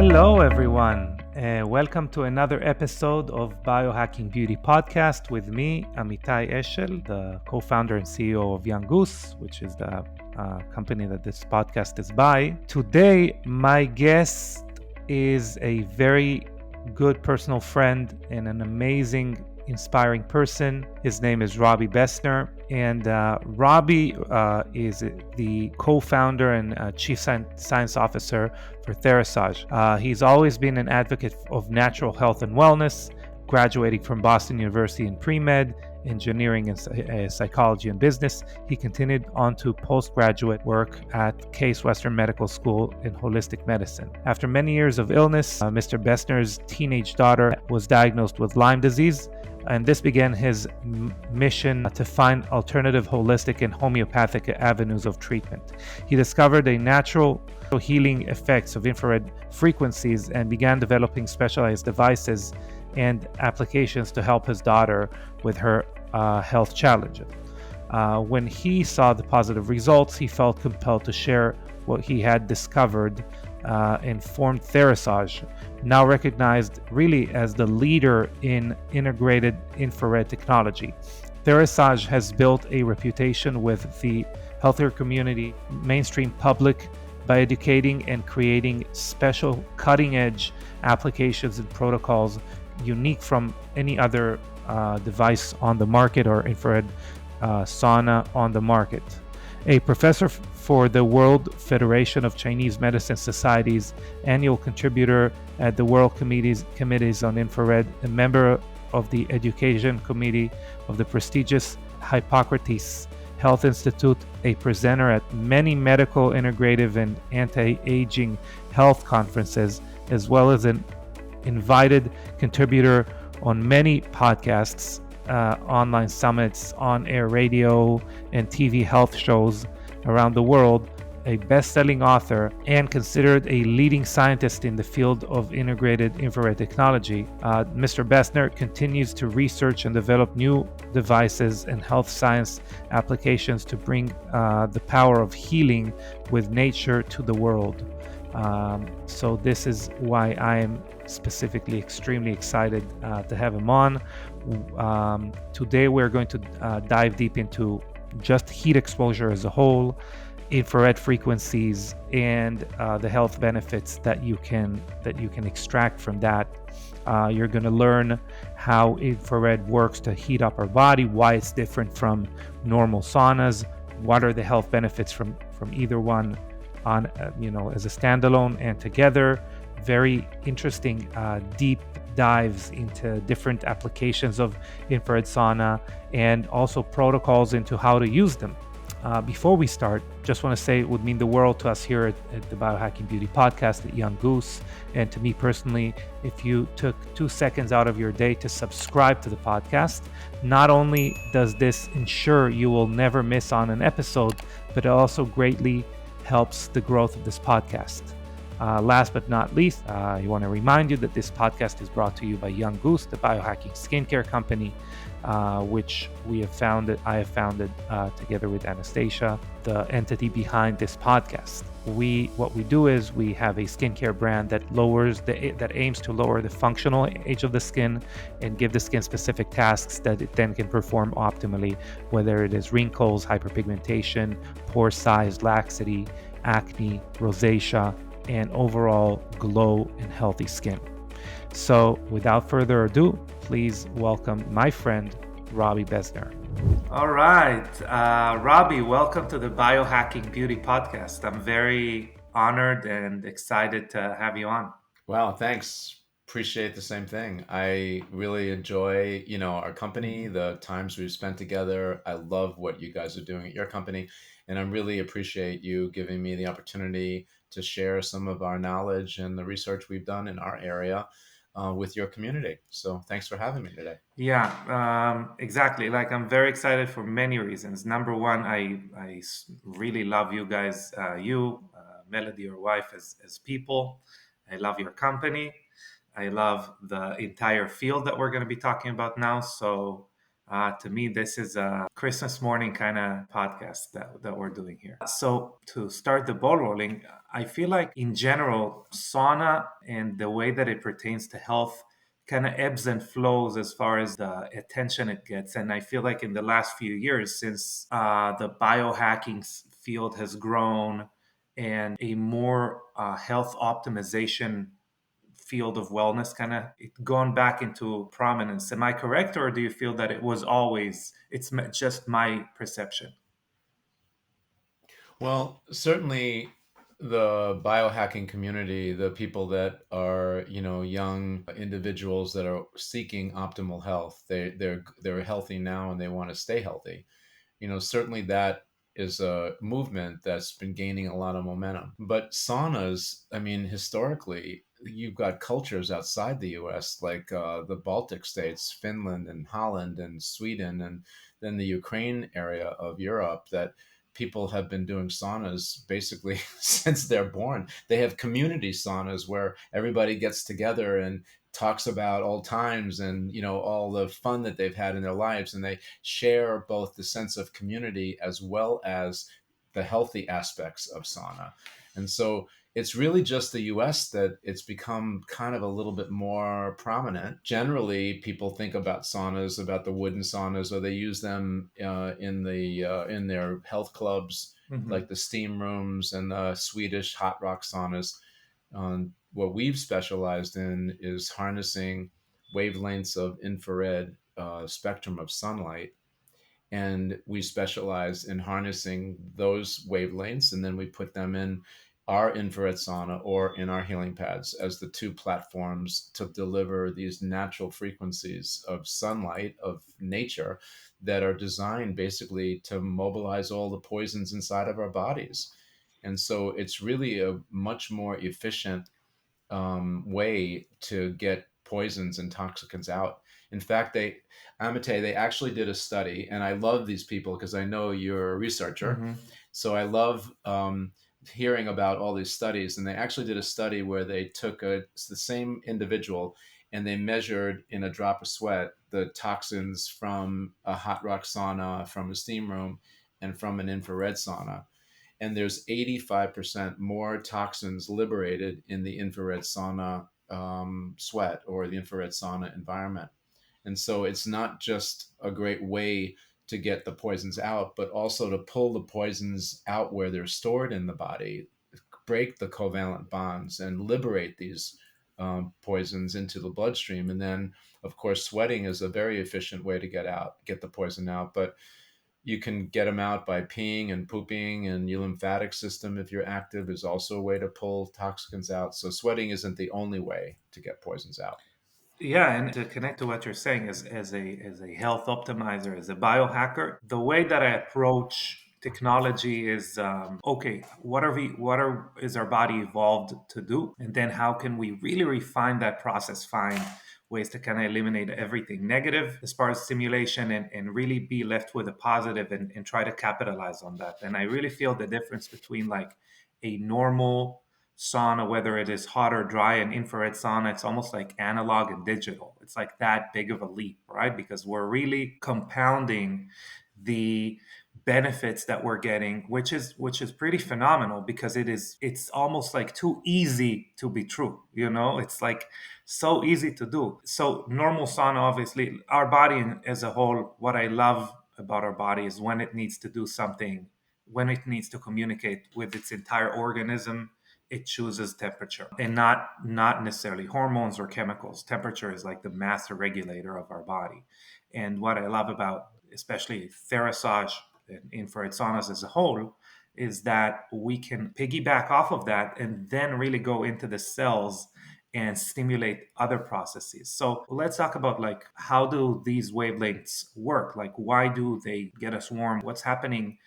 Hello, everyone. Welcome to another episode of Biohacking Beauty podcast with me, Amitai Eshel, the co-founder and CEO of Young Goose, which is the company that this podcast is by. Today, my guest is a very good personal friend and an amazing, inspiring person. His name is Robbie Besner, and Robbie is the co-founder and chief science officer for Therasage. He's always been an advocate of natural health and wellness, graduating from Boston University in pre-med, engineering and psychology and business. He continued on to postgraduate work at Case Western Medical School in holistic medicine. After many years of illness, Mr. Besner's teenage daughter was diagnosed with Lyme disease, and this began his mission to find alternative holistic and homeopathic avenues of treatment. He discovered a natural healing effects of infrared frequencies and began developing specialized devices and applications to help his daughter with her health challenges. When he saw the positive results, he felt compelled to share what he had discovered and formed Therasage, now recognized really as the leader in integrated infrared technology. Therasage has built a reputation with the healthcare community, mainstream public, by educating and creating special cutting-edge applications and protocols unique from any other device on the market or infrared sauna on the market. A professor for the World Federation of Chinese Medicine Society's annual contributor at the World Committees on Infrared, a member of the Education Committee of the prestigious Hippocrates Health Institute, a presenter at many medical, integrative, and anti-aging health conferences, as well as an invited contributor on many podcasts, online summits, on-air radio, and TV health shows around the world, a best-selling author, and considered a leading scientist in the field of integrated infrared technology. Mr. Besner continues to research and develop new devices and health science applications to bring the power of healing with nature to the world. So this is why I am specifically extremely excited to have him on. Today we're going to dive deep into just heat exposure as a whole, infrared frequencies, and the health benefits that you can extract from that. You're going to learn how infrared works to heat up our body, why it's different from normal saunas, what are the health benefits from either one on as a standalone and together. Very interesting deep dives into different applications of infrared sauna and also protocols into how to use them. Before we start, just want to say it would mean the world to us here at the Biohacking Beauty podcast at Young Goose, and to me personally, if you took 2 seconds out of your day to subscribe to the podcast. Not only does this ensure you will never miss on an episode, but it also greatly helps the growth of this podcast. Last but not least, I want to remind you that this podcast is brought to you by Young Goose, the biohacking skincare company, which I have founded together with Anastasia, the entity behind this podcast. What we do is we have a skincare brand that aims to lower the functional age of the skin and give the skin specific tasks that it then can perform optimally, whether it is wrinkles, hyperpigmentation, pore size, laxity, acne, rosacea, and overall glow and healthy skin. So without further ado, please welcome my friend, Robbie Besner. All right, Robbie, welcome to the Biohacking Beauty podcast. I'm very honored and excited to have you on. Wow, thanks. Appreciate the same thing. I really enjoy, our company, the times we've spent together. I love what you guys are doing at your company, and I really appreciate you giving me the opportunity to share some of our knowledge and the research we've done in our area with your community. So thanks for having me today. Yeah, exactly. Like, I'm very excited for many reasons. Number one, I really love you guys, Melody, your wife, as people. I love your company. I love the entire field that we're going to be talking about now. So To me, this is a Christmas morning kind of podcast that we're doing here. So, to start the ball rolling, I feel like in general, sauna and the way that it pertains to health kind of ebbs and flows as far as the attention it gets. And I feel like in the last few years, since the biohacking field has grown and a more health optimization field of wellness kind of gone back into prominence. Am I correct, or do you feel that it was always, it's just my perception? Well, certainly the biohacking community, the people that are, young individuals that are seeking optimal health, they're healthy now and they want to stay healthy. Certainly that is a movement that's been gaining a lot of momentum. But saunas, I mean, historically, you've got cultures outside the US, like the Baltic states, Finland and Holland and Sweden, and then the Ukraine area of Europe, that people have been doing saunas basically since they're born. They have community saunas where everybody gets together and talks about old times and all the fun that they've had in their lives, and they share both the sense of community as well as the healthy aspects of sauna. And so it's really just the US that it's become kind of a little bit more prominent. Generally, people think about saunas, about the wooden saunas, or they use them in their health clubs, Mm-hmm. like the steam rooms and the Swedish hot rock saunas. What we've specialized in is harnessing wavelengths of infrared spectrum of sunlight, and we specialize in harnessing those wavelengths, and then we put them in our infrared sauna or in our healing pads as the two platforms to deliver these natural frequencies of sunlight, of nature, that are designed basically to mobilize all the poisons inside of our bodies. And so it's really a much more efficient way to get poisons and toxicants out. In fact, Amate, they actually did a study, and I love these people because I know you're a researcher. Mm-hmm. So I love hearing about all these studies. And they actually did a study where they took the same individual and they measured in a drop of sweat the toxins from a hot rock sauna, from a steam room, and from an infrared sauna, and there's 85% more toxins liberated in the infrared sauna sweat or the infrared sauna environment. And so it's not just a great way to get the poisons out, but also to pull the poisons out where they're stored in the body, break the covalent bonds, and liberate these poisons into the bloodstream. And then, of course, sweating is a very efficient way to get the poison out. But you can get them out by peeing and pooping, and your lymphatic system, if you're active, is also a way to pull toxins out. So sweating isn't the only way to get poisons out. Yeah, and to connect to what you're saying, as a health optimizer, as a biohacker, the way that I approach technology is okay. Is our body evolved to do, and then how can we really refine that process? Find ways to kind of eliminate everything negative as far as stimulation, and really be left with a positive, and try to capitalize on that. And I really feel the difference between like a normal sauna, whether it is hot or dry, and infrared sauna, it's almost like analog and digital. It's like that big of a leap, right? Because we're really compounding the benefits that we're getting, which is pretty phenomenal, because it's almost like too easy to be true. It's like so easy to do. So normal sauna, obviously, our body as a whole, what I love about our body is when it needs to do something, when it needs to communicate with its entire organism, it chooses temperature, and not necessarily hormones or chemicals. Temperature is like the master regulator of our body. And what I love about especially Therasage and infrared saunas as a whole is that we can piggyback off of that and then really go into the cells and stimulate other processes. So let's talk about like, how do these wavelengths work? Like, why do they get us warm? What's happening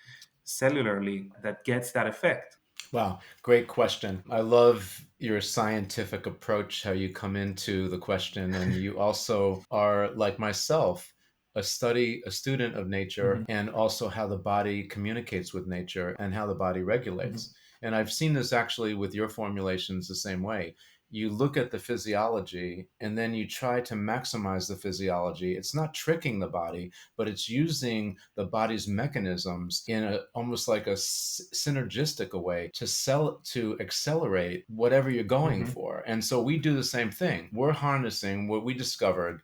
cellularly that gets that effect? Wow, great question. I love your scientific approach, how you come into the question, and you also are like myself, a student of nature, Mhm. and also how the body communicates with nature and how the body Mhm. regulates. And I've seen this actually with your formulations the same way. you look at the physiology and then you try to maximize the physiology. It's not tricking the body, but it's using the body's mechanisms in a almost like a synergistic a way to accelerate whatever you're going Mm-hmm. for. And so we do the same thing. We're harnessing what we discovered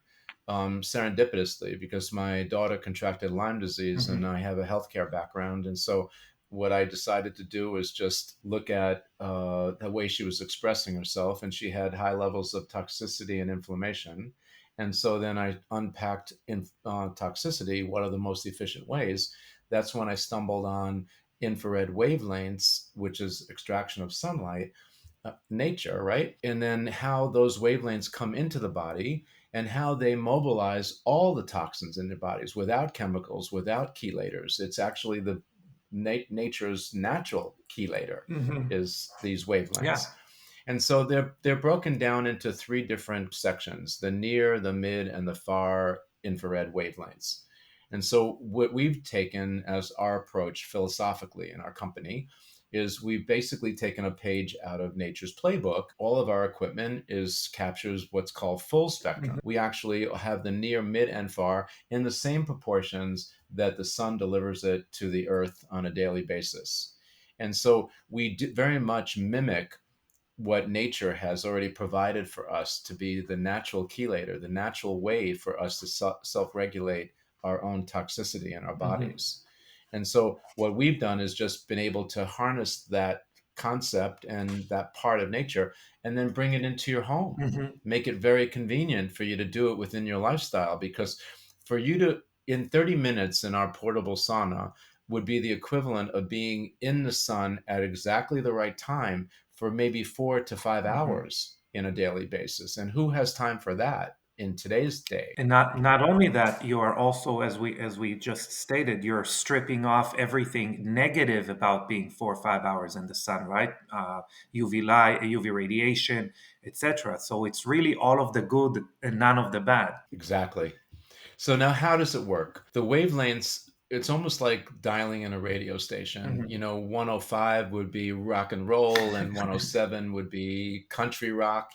serendipitously, because my daughter contracted Lyme disease and Mm-hmm. I have a healthcare background. And so what I decided to do was just look at the way she was expressing herself, and she had high levels of toxicity and inflammation. And so then I unpacked toxicity. What are the most efficient ways? That's when I stumbled on infrared wavelengths, which is extraction of sunlight, nature, right? And then how those wavelengths come into the body and how they mobilize all the toxins in their bodies without chemicals, without chelators. It's actually the nature's natural chelator Mm-hmm. is these Yeah. wavelengths. And so they're broken down into three different sections: the near, the mid, and the far infrared wavelengths. And so what we've taken as our approach philosophically in our company is we've basically taken a page out of nature's playbook. All of our equipment is captures what's called full spectrum. Mm-hmm. We actually have the near, mid, and far in the same proportions that the sun delivers it to the earth on a daily basis. And so we very much mimic what nature has already provided for us to be the natural chelator, the natural way for us to self regulate our own toxicity in our Mm-hmm. bodies. And so, what we've done is just been able to harness that concept and that part of nature and then bring it into your home. Mm-hmm. Make it very convenient for you to do it within your lifestyle, because for you to, in 30 minutes in our portable sauna, would be the equivalent of being in the sun at exactly the right time for maybe 4 to 5 Mm-hmm. hours in a daily basis. And who has time for that in today's day? And not only that, you are also, as we just stated, you're stripping off everything negative about being 4 or 5 hours in the sun, right? UV light, UV radiation, etc. So it's really all of the good and none of the bad. Exactly. So now how does it work? The wavelengths, it's almost like dialing in a radio station. Hmm. 105 would be rock and roll and 107 would be country rock.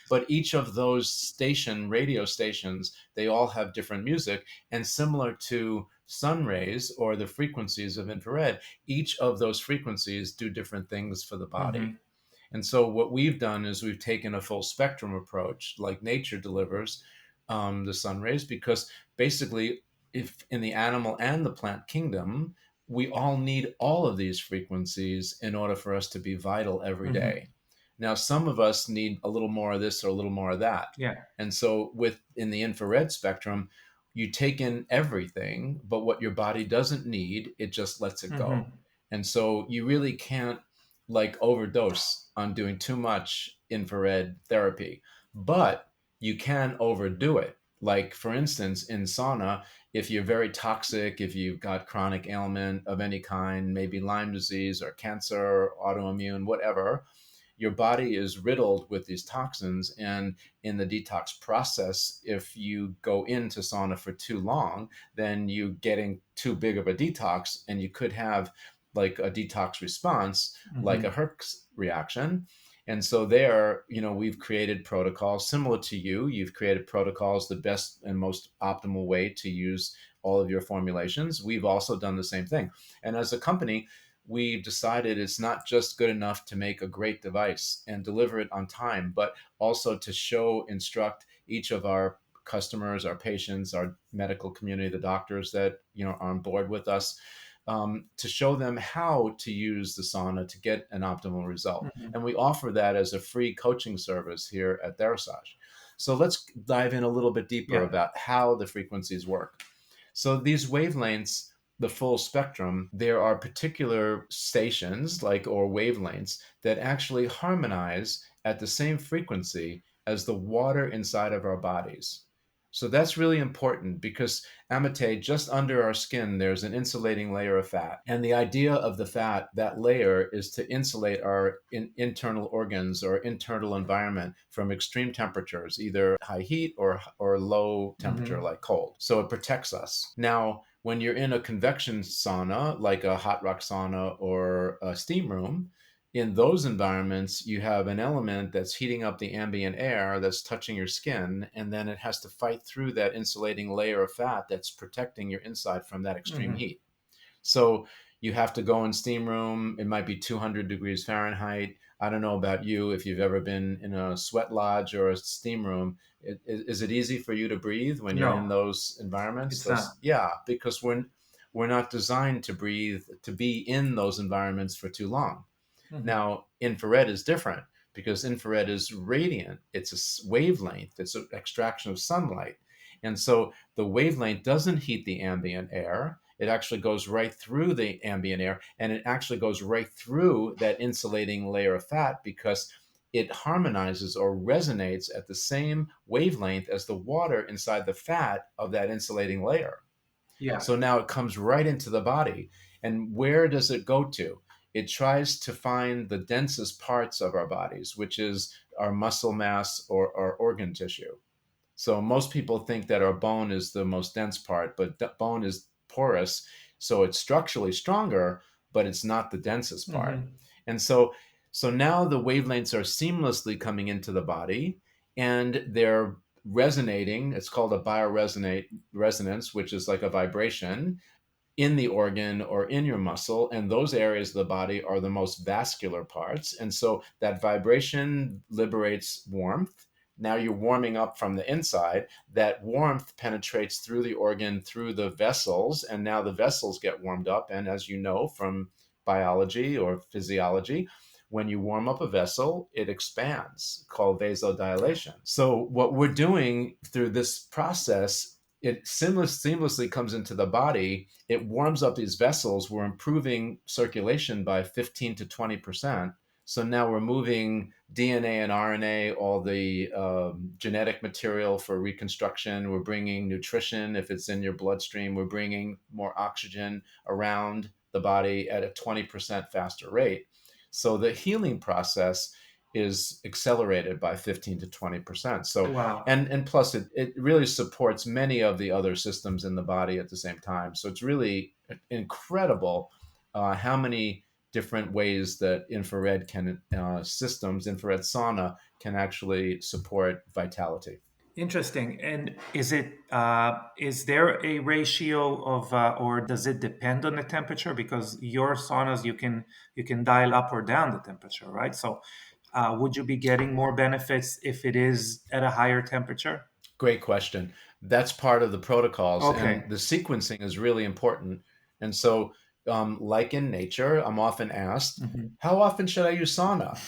But each of those radio stations, they all have different music, and similar to sun rays or the frequencies of infrared, each of those frequencies do different things for the body. Hmm. And so what we've done is we've taken a full spectrum approach, like nature delivers the sun rays, because basically, if in the animal and the plant kingdom, we all need all of these frequencies in order for us to be vital every Hmm. day. Now, some of us need a little more of this or a little more of that. Yeah. And so with in the infrared spectrum, you take in everything, but what your body doesn't need, it just lets it go. Hmm. And so you really can't like overdose on doing too much infrared therapy, but you can overdo it. Like, for instance, in sauna, if you're very toxic, if you've got chronic ailment of any kind, maybe Lyme disease or cancer, autoimmune, whatever, your body is riddled with these toxins. And in the detox process, if you go into sauna for too long, then you're getting too big of a detox, and you could have like a detox response, like a Hmm. Herx reaction. And so there, we've created protocols similar to you. You've created protocols, the best and most optimal way to use all of your formulations. We've also done the same thing. And as a company, we've decided it's not just good enough to make a great device and deliver it on time, but also to instruct each of our customers, our patients, our medical community, the doctors that are on board with us, to show them how to use the sauna to get an optimal result. Hmm. And we offer that as a free coaching service here at Therasage. So let's dive in a little bit deeper Yeah. about how the frequencies work. So these wavelengths, the full spectrum, there are particular stations or wavelengths that actually harmonize at the same frequency as the water inside of our bodies. So that's really important because Amate, just under our skin, there's an insulating layer of fat. And the idea of the fat, that layer, is to insulate our internal organs or internal environment from extreme temperatures, either high heat or low temperature, Hmm. like cold. So it protects us. Now, when you're in a convection sauna, like a hot rock sauna or a steam room, in those environments, you have an element that's heating up the ambient air that's touching your skin, and then it has to fight through that insulating layer of fat that's protecting your inside from that extreme Hmm. heat. So you have to go in steam room. It might be 200 degrees Fahrenheit. I don't know about you if you've ever been in a sweat lodge or a steam room. Is it easy for you to breathe when you're in No, those environments? it's not. Those, yeah, because we're not designed to breathe to be in those environments for too long. Hmm. Now, infrared is different because infrared is radiant. It's a wavelength. It's an extraction of sunlight. And so the wavelength doesn't heat the ambient air. It actually goes right through the ambient air, and it actually goes right through that insulating layer of fat because it harmonizes or resonates at the same wavelength as the water inside the fat of that insulating layer. Yeah. So now it comes right into the body. And where does it go to? It tries to find the densest parts of our bodies, which is our muscle mass or our organ tissue. So most people think that our bone is the most dense part, but bone is porous, so it's structurally stronger, but it's not the densest part. Hmm. And so now the wavelengths are seamlessly coming into the body, and they're resonating. It's called a bioresonate resonance, which is like a vibration in the organ or in your muscle. And those areas of the body are the most vascular parts. And so that vibration liberates warmth. Now you're warming up from the inside. That warmth penetrates through the organ, through the vessels, and now the vessels get warmed up. And as you know from biology or physiology, when you warm up a vessel, it expands, called Yeah. vasodilation. So, what we're doing through this process, it seamlessly comes into the body. It warms up these vessels. We're improving circulation by 15 to 20%. So now we're moving DNA and RNA, all the genetic material for reconstruction. We're bringing nutrition if it's in your bloodstream. We're bringing more oxygen around the body at a 20% faster rate. So the healing process is accelerated by 15 to 20%. So Wow. and plus it really supports many of the other systems in the body at the same time. So it's really incredible how many different ways that infrared can infrared sauna can actually support vitality. Interesting. And is there a ratio of or does it depend on the temperature? Because your saunas you can dial up or down the temperature, right? So would you be getting more benefits if it is at a higher temperature? Great question. That's part of the protocols, Okay. and the sequencing is really important. And so, like in nature, I'm often asked, Mhm. how often should I use sauna?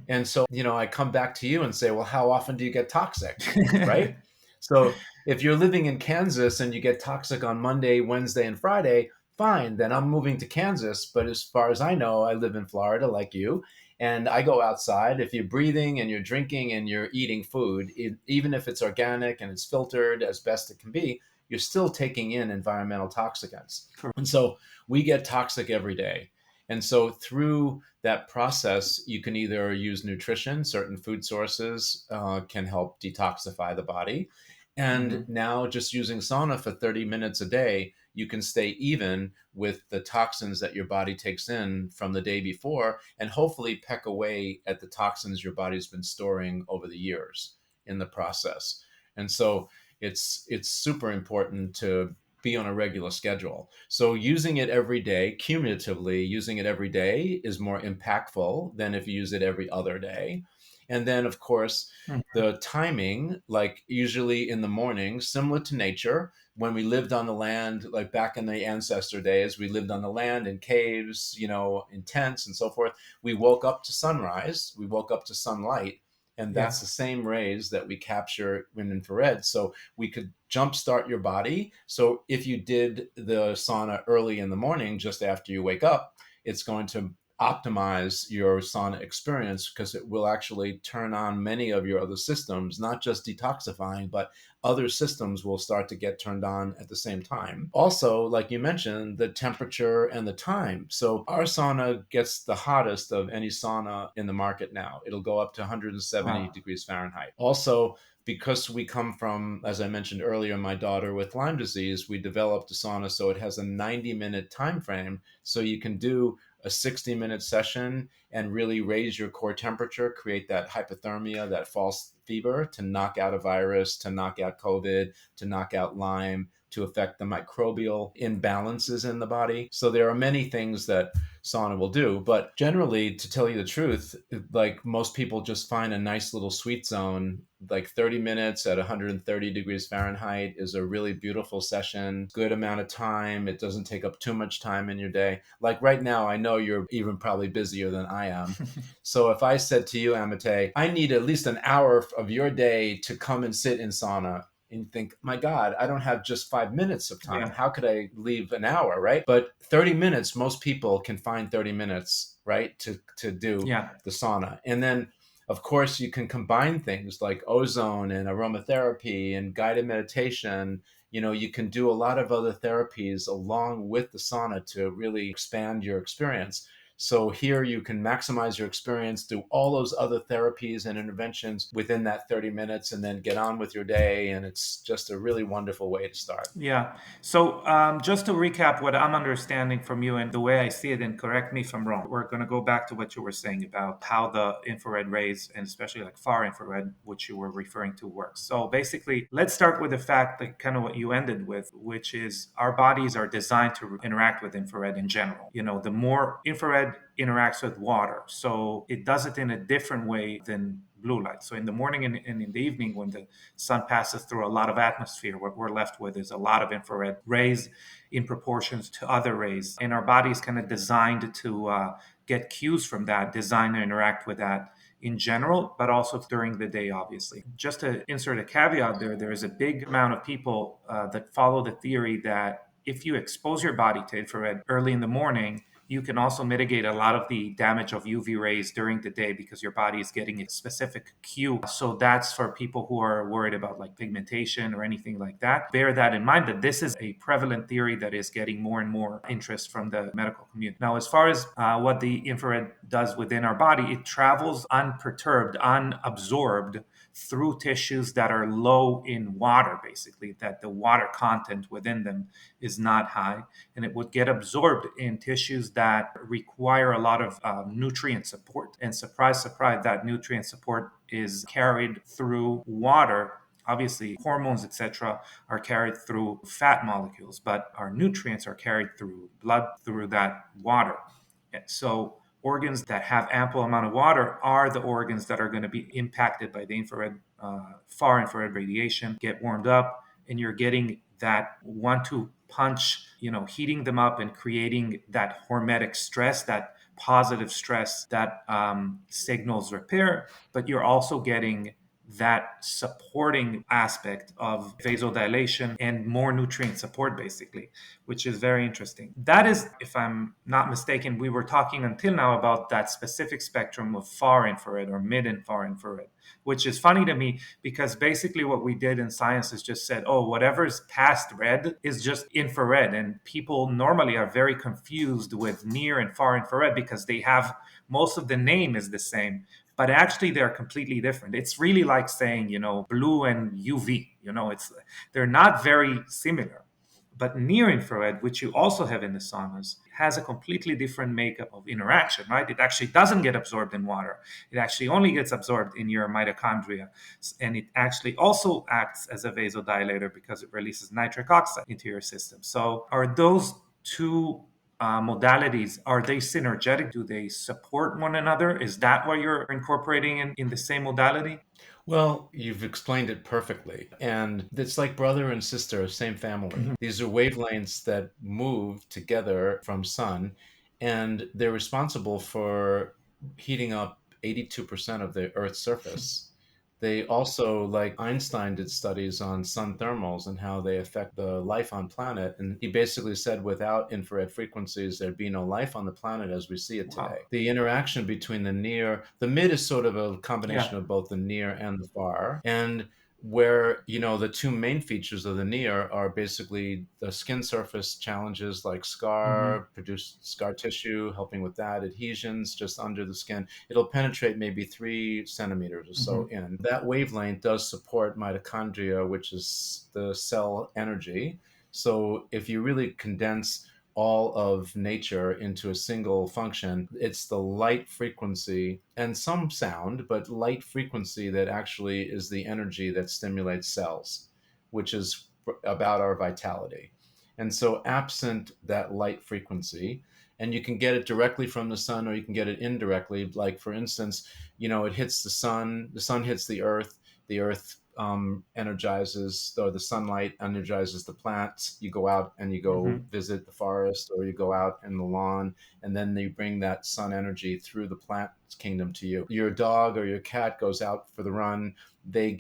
And so, I come back to you and say, well, how often do you get toxic? Right? So, if you're living in Kansas and you get toxic on Monday, Wednesday, and Friday, fine, then I'm moving to Kansas. But as far as I know, I live in Florida like you. And I go outside. If you're breathing and you're drinking and you're eating food, even if it's organic and it's filtered as best it can be, you're still taking in environmental toxicants. And so we get toxic every day. And so through that process, you can either use nutrition, certain food sources can help detoxify the body. And Mhm. now just using sauna for 30 minutes a day, you can stay even with the toxins that your body takes in from the day before and hopefully peck away at the toxins your body's been storing over the years in the process. And so it's super important to be on a regular schedule. So using it every day, cumulatively using it every day is more impactful than if you use it every other day. And then of course, Mhm. the timing, like usually in the morning, similar to nature, when we lived on the land, like back in the ancestor days, we lived on the land in caves, in tents and so forth. We woke up to sunrise, we woke up to sunlight, and Yeah. that's the same rays that we capture in infrared. So we could jumpstart your body. So if you did the sauna early in the morning, just after you wake up, it's going to optimize your sauna experience because it will actually turn on many of your other systems, not just detoxifying, but other systems will start to get turned on at the same time. Also, like you mentioned, the temperature and the time. So our sauna gets the hottest of any sauna in the market now. It'll go up to 170 Wow. degrees Fahrenheit. Also, because we come from, as I mentioned earlier, my daughter with Lyme disease, we developed a sauna so it has a 90-minute time frame. So you can do a 60-minute session and really raise your core temperature, create that hypothermia, that false fever, to knock out a virus, to knock out COVID, to knock out Lyme, to affect the microbial imbalances in the body. So there are many things that sauna will do, but generally, to tell you the truth, like most people just find a nice little sweet zone. Like 30 minutes at 130 degrees Fahrenheit is a really beautiful session, good amount of time. It doesn't take up too much time in your day. Like right now, I know you're even probably busier than I am. So if I said to you, Amate, I need at least an hour of your day to come and sit in sauna, and you think, my God, I don't have just 5 minutes of time. Yeah. How could I leave an hour, right? But 30 minutes, most people can find 30 minutes, right, to do Yeah. the sauna. And then, of course, you can combine things like ozone and aromatherapy and guided meditation. You can do a lot of other therapies along with the sauna to really expand your experience. So here you can maximize your experience, do all those other therapies and interventions within that 30 minutes, and then get on with your day. And it's just a really wonderful way to start. Yeah. So just to recap what I'm understanding from you and the way I see it, and correct me if I'm wrong, we're going to go back to what you were saying about how the infrared rays, and especially like far infrared, which you were referring to, works. So basically, let's start with the fact that kind of what you ended with, which is our bodies are designed to interact with infrared in general. The more infrared interacts with water, so it does it in a different way than blue light. So in the morning and in the evening, when the sun passes through a lot of atmosphere, what we're left with is a lot of infrared rays in proportions to other rays. And our body is kind of designed to get cues from that, designed to interact with that in general, but also during the day, obviously. Just to insert a caveat there is a big amount of people that follow the theory that if you expose your body to infrared early in the morning, you can also mitigate a lot of the damage of UV rays during the day because your body is getting a specific cue. So that's for people who are worried about like pigmentation or anything like that. Bear that in mind, that this is a prevalent theory that is getting more and more interest from the medical community. Now, as far as what the infrared does within our body, it travels unperturbed, unabsorbed through tissues that are low in water, basically, that the water content within them is not high, and it would get absorbed in tissues that require a lot of nutrient support. And surprise, surprise, that nutrient support is carried through water. Obviously, hormones, etc., are carried through fat molecules, but our nutrients are carried through blood, through that water. So organs that have ample amount of water are the organs that are going to be impacted by the far infrared radiation, get warmed up, and you're getting that one-two punch, heating them up and creating that hormetic stress, that positive stress that signals repair, but you're also getting that supporting aspect of vasodilation and more nutrient support, basically, which is very interesting. That is, if I'm not mistaken, we were talking until now about that specific spectrum of far infrared or mid and far infrared, which is funny to me because basically what we did in science is just said, oh, whatever's past red is just infrared. And people normally are very confused with near and far infrared because they have most of the name is the same, but actually they're completely different. It's really like saying, blue and UV, they're not very similar. But near infrared, which you also have in the saunas, has a completely different makeup of interaction, right? It actually doesn't get absorbed in water. It actually only gets absorbed in your mitochondria. And it actually also acts as a vasodilator because it releases nitric oxide into your system. So are those two modalities, are they synergetic? Do they support one another? Is that what you're incorporating in the same modality? Well, you've explained it perfectly. And it's like brother and sister, same family. Mhm. These are wavelengths that move together from sun, and they're responsible for heating up 82% of the Earth's surface. They also, like Einstein did studies on sun thermals and how they affect the life on planet. And he basically said without infrared frequencies, there'd be no life on the planet as we see it Wow. today. The interaction between the mid is sort of a Yeah. combination of both the near and the far. And where the two main features of the near are basically the skin surface challenges like Hmm. produce scar tissue, helping with that, adhesions just under the skin. It'll penetrate maybe 3 centimeters or so Hmm. in. That wavelength does support mitochondria, which is the cell energy. So if you really condense all of nature into a single function. It's the light frequency and some sound, but light frequency that actually is the energy that stimulates cells, which is about our vitality. And so, absent that light frequency, and you can get it directly from the sun or you can get it indirectly. Like, for instance, it hits the sun hits the earth energizes, or the sunlight energizes the plants. You go out and you go Hmm. visit the forest, or you go out in the lawn, and then they bring that sun energy through the plant kingdom to you. Your dog or your cat goes out for the run. They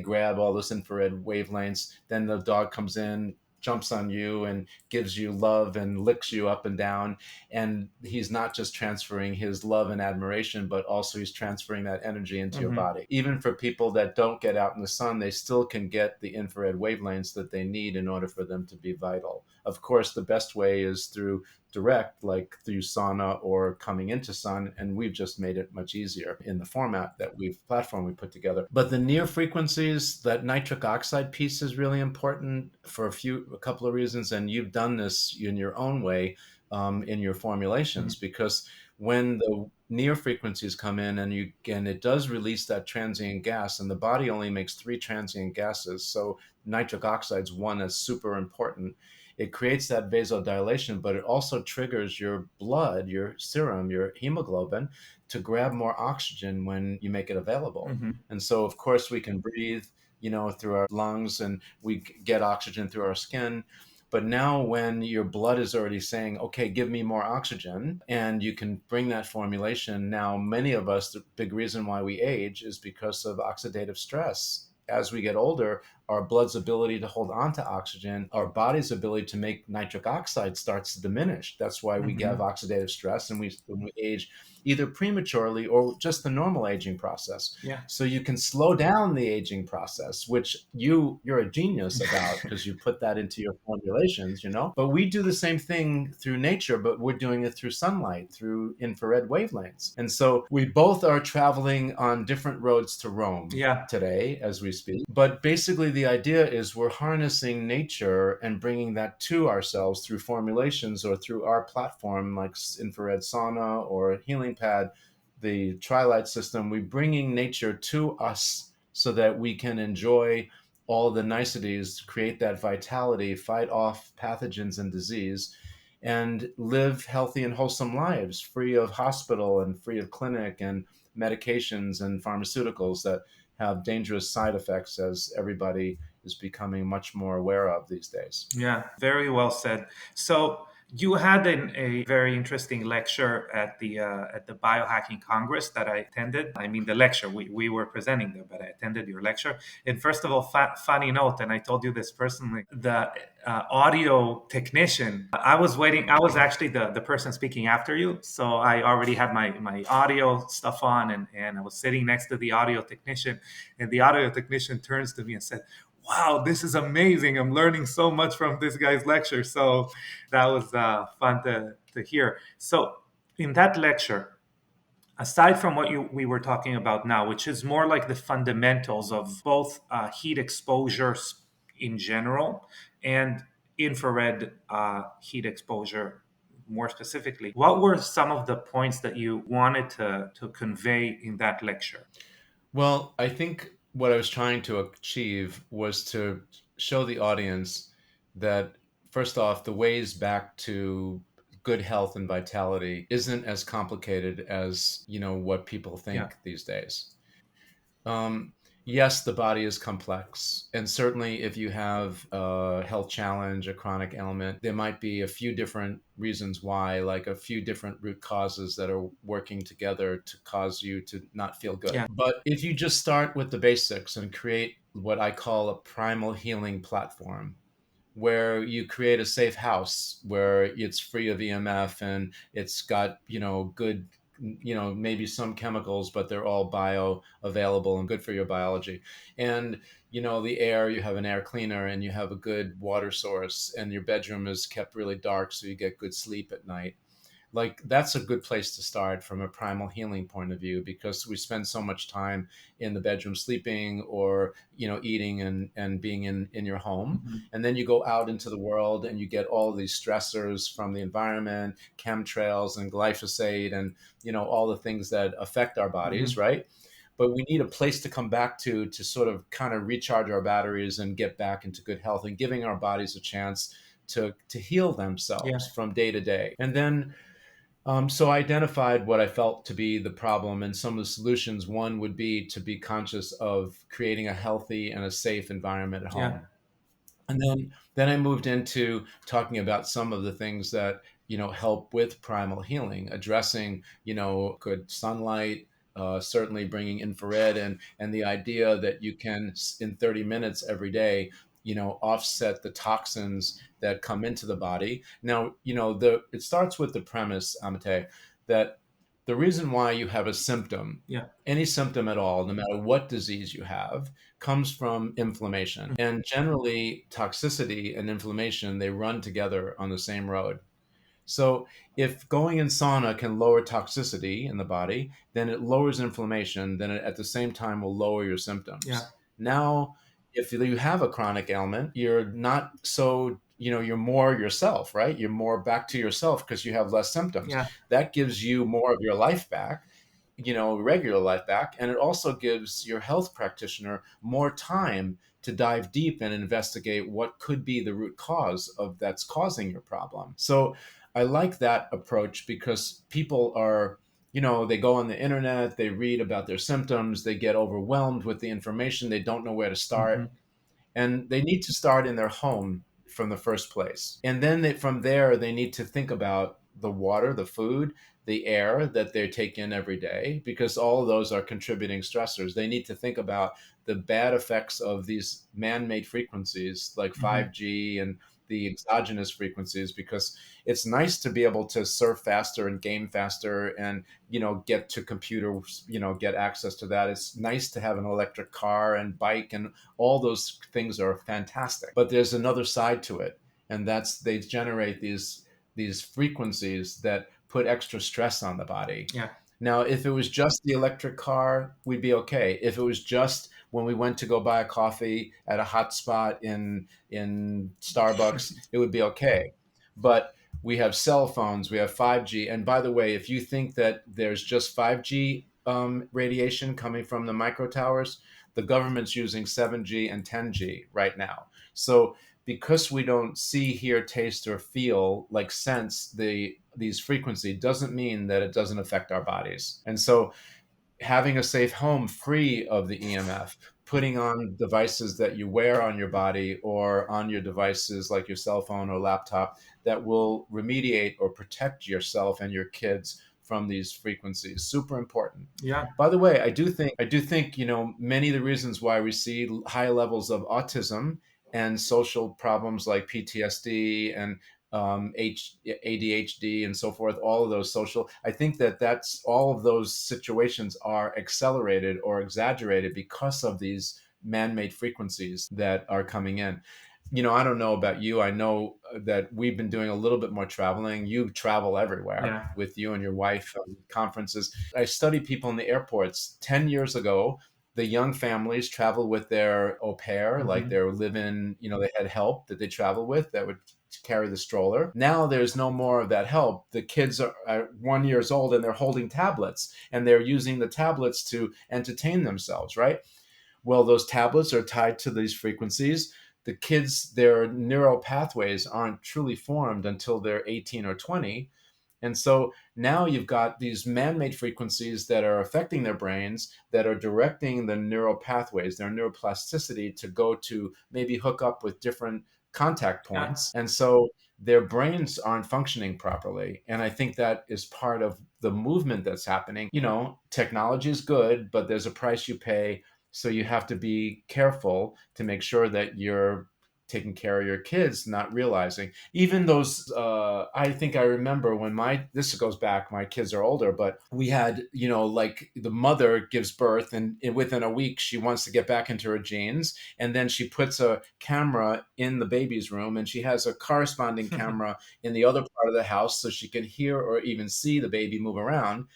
grab all this infrared wavelengths. Then the dog comes in, jumps on you, and gives you love and licks you up and down. And he's not just transferring his love and admiration, but also he's transferring that energy into your Hmm. body. Even for people that don't get out in the sun, they still can get the infrared wavelengths that they need in order for them to be vital. Of course, the best way is through direct, like through sauna or coming into sun, and we've just made it much easier in the format that we put together. But the near frequencies, that nitric oxide piece is really important for a couple of reasons, and you've done this in your own way, in your formulations, because when the near frequencies come in, and it does release that transient gas, and the body only makes three transient gases, so nitric oxide is one that's super important. It creates that vasodilation, but it also triggers your blood, your serum, your hemoglobin to grab more oxygen when you make it available. Hmm. And so, of course, we can breathe, through our lungs, and we get oxygen through our skin. But now, when your blood is already saying, okay, give me more oxygen, and you can bring that formulation, now, many of us, the big reason why we age is because of oxidative stress. As we get older, our blood's ability to hold on to oxygen, our body's ability to make nitric oxide starts to diminish. That's why we have Hmm. oxidative stress, and when we age either prematurely or just the normal aging process. Yeah. So you can slow down the aging process, which you're a genius about, because you put that into your formulations. But we do the same thing through nature, but we're doing it through sunlight, through infrared wavelengths. And so we both are traveling on different roads to Rome Yeah. today as we speak. But basically, the idea is we're harnessing nature and bringing that to ourselves through formulations or through our platform, like infrared sauna or healing pad, the Trilight system. We're bringing nature to us so that we can enjoy all the niceties, create that vitality, fight off pathogens and disease, and live healthy and wholesome lives, free of hospital and free of clinic and medications and pharmaceuticals that have dangerous side effects, as everybody is becoming much more aware of these days. Yeah, very well said. So you had a very interesting lecture at the Biohacking Congress that I attended. I mean, the lecture we were presenting there, but I attended your lecture. And first of all, funny note, and I told you this personally, the audio technician. I was waiting. I was actually the person speaking after you, so I already had my audio stuff on, and I was sitting next to the audio technician, and the audio technician turns to me and said, wow, this is amazing. I'm learning so much from this guy's lecture. So that was fun to hear. So in that lecture, aside from what we were talking about now, which is more like the fundamentals of both heat exposures in general and infrared heat exposure more specifically, what were some of the points that you wanted to convey in that lecture? Well, I think what I was trying to achieve was to show the audience that, first off, the ways back to good health and vitality isn't as complicated as, what people Yeah. think these days. Um, yes, the body is complex. And certainly, if you have a health challenge, a chronic ailment, there might be a few different reasons why, like a few different root causes that are working together to cause you to not feel good. Yeah. But if you just start with the basics and create what I call a primal healing platform, where you create a safe house where it's free of EMF and it's got, good, maybe some chemicals, but they're all bio available and good for your biology. And, the air, you have an air cleaner and you have a good water source, and your bedroom is kept really dark so you get good sleep at night. like that's a good place to start from a primal healing point of view, because we spend so much time in the bedroom sleeping, or eating and being in your home, Mhm. and then you go out into the world and you get all these stressors from the environment, chemtrails and glyphosate, and all the things that affect our bodies, Mhm. right? But we need a place to come back to sort of kind of recharge our batteries and get back into good health, and giving our bodies a chance to heal themselves Yeah. from day to day. And then so I identified what I felt to be the problem and some of the solutions. One would be to be conscious of creating a healthy and a safe environment at Yeah. home. And then I moved into talking about some of the things that help with primal healing, addressing good sunlight, certainly bringing infrared, and the idea that you can in 30 minutes every day offset the toxins that come into the body. Now the it starts with the premise, Amate, that the reason why you have a symptom, Yeah. any symptom at all, no matter what disease you have, comes from inflammation. And generally, toxicity and inflammation, they run together on the same road. So if going in sauna can lower toxicity in the body, then it lowers inflammation, then it at the same time will lower your Yeah. symptoms. Now, if you have a chronic ailment, you're not so, you're more yourself, right? You're more back to yourself because you have less symptoms. Yeah. That gives you more of your life back, regular life back. And it also gives your health practitioner more time to dive deep and investigate what could be the root cause of that's causing your problem. So I like that approach, because people are, they go on the internet, they read about their symptoms, they get overwhelmed with the information, they don't know where to start. Mhm. And they need to start in their home from the first place. And then from there, they need to think about the water, the food, the air that they take in every day, because all of those are contributing stressors. They need to think about the bad effects of these man made frequencies like Mhm. 5G and the exogenous frequencies, because it's nice to be able to surf faster and game faster and get to computers, get access to that. It's nice to have an electric car and bike, and all those things are fantastic. But there's another side to it, and that's they generate these frequencies that put extra stress on the body. Yeah. Now, if it was just the electric car, we'd be okay. If it was just when we went to go buy a coffee at a hot spot in Starbucks, it would be okay. But we have cell phones, we have 5G. And by the way, if you think that there's just 5G radiation coming from the micro towers, the government's using 7G and 10G right now. So because we don't see, hear, taste, or feel, like sense these frequency, doesn't mean that it doesn't affect our bodies. And so having a safe home free of the EMF, putting on devices that you wear on your body or on your devices like your cell phone or laptop that will remediate or protect yourself and your kids from these frequencies. Super important. Yeah. By the way, I do think, many of the reasons why we see high levels of autism and social problems like PTSD and ADHD and so forth, all of those social, I think that's all of those situations are accelerated or exaggerated because of these man-made frequencies that are coming in. I don't know about you. I know that we've been doing a little bit more traveling. You travel everywhere Yeah. with you and your wife, conferences. I studied people in the airports 10 years ago. The young families travel with their au pair, like Mhm. they're living, they had help that they travel with that would carry the stroller. Now there's no more of that help. The kids are 1 years old and they're holding tablets and they're using the tablets to entertain themselves, right? Well, those tablets are tied to these frequencies. The kids, their neural pathways aren't truly formed until they're 18 or 20. And so now you've got these man made frequencies that are affecting their brains, that are directing the neural pathways, their neuroplasticity to go to maybe hook up with different contact Yeah. points. And so their brains aren't functioning properly. And I think that is part of the movement that's happening. Technology is good, but there's a price you pay. So you have to be careful to make sure that you're taking care of your kids, not realizing even those. I think I remember when this goes back. My kids are older, but we had, like the mother gives birth, and within a week she wants to get back into her jeans, and then she puts a camera in the baby's room, and she has a corresponding camera in the other part of the house so she can hear or even see the baby move around.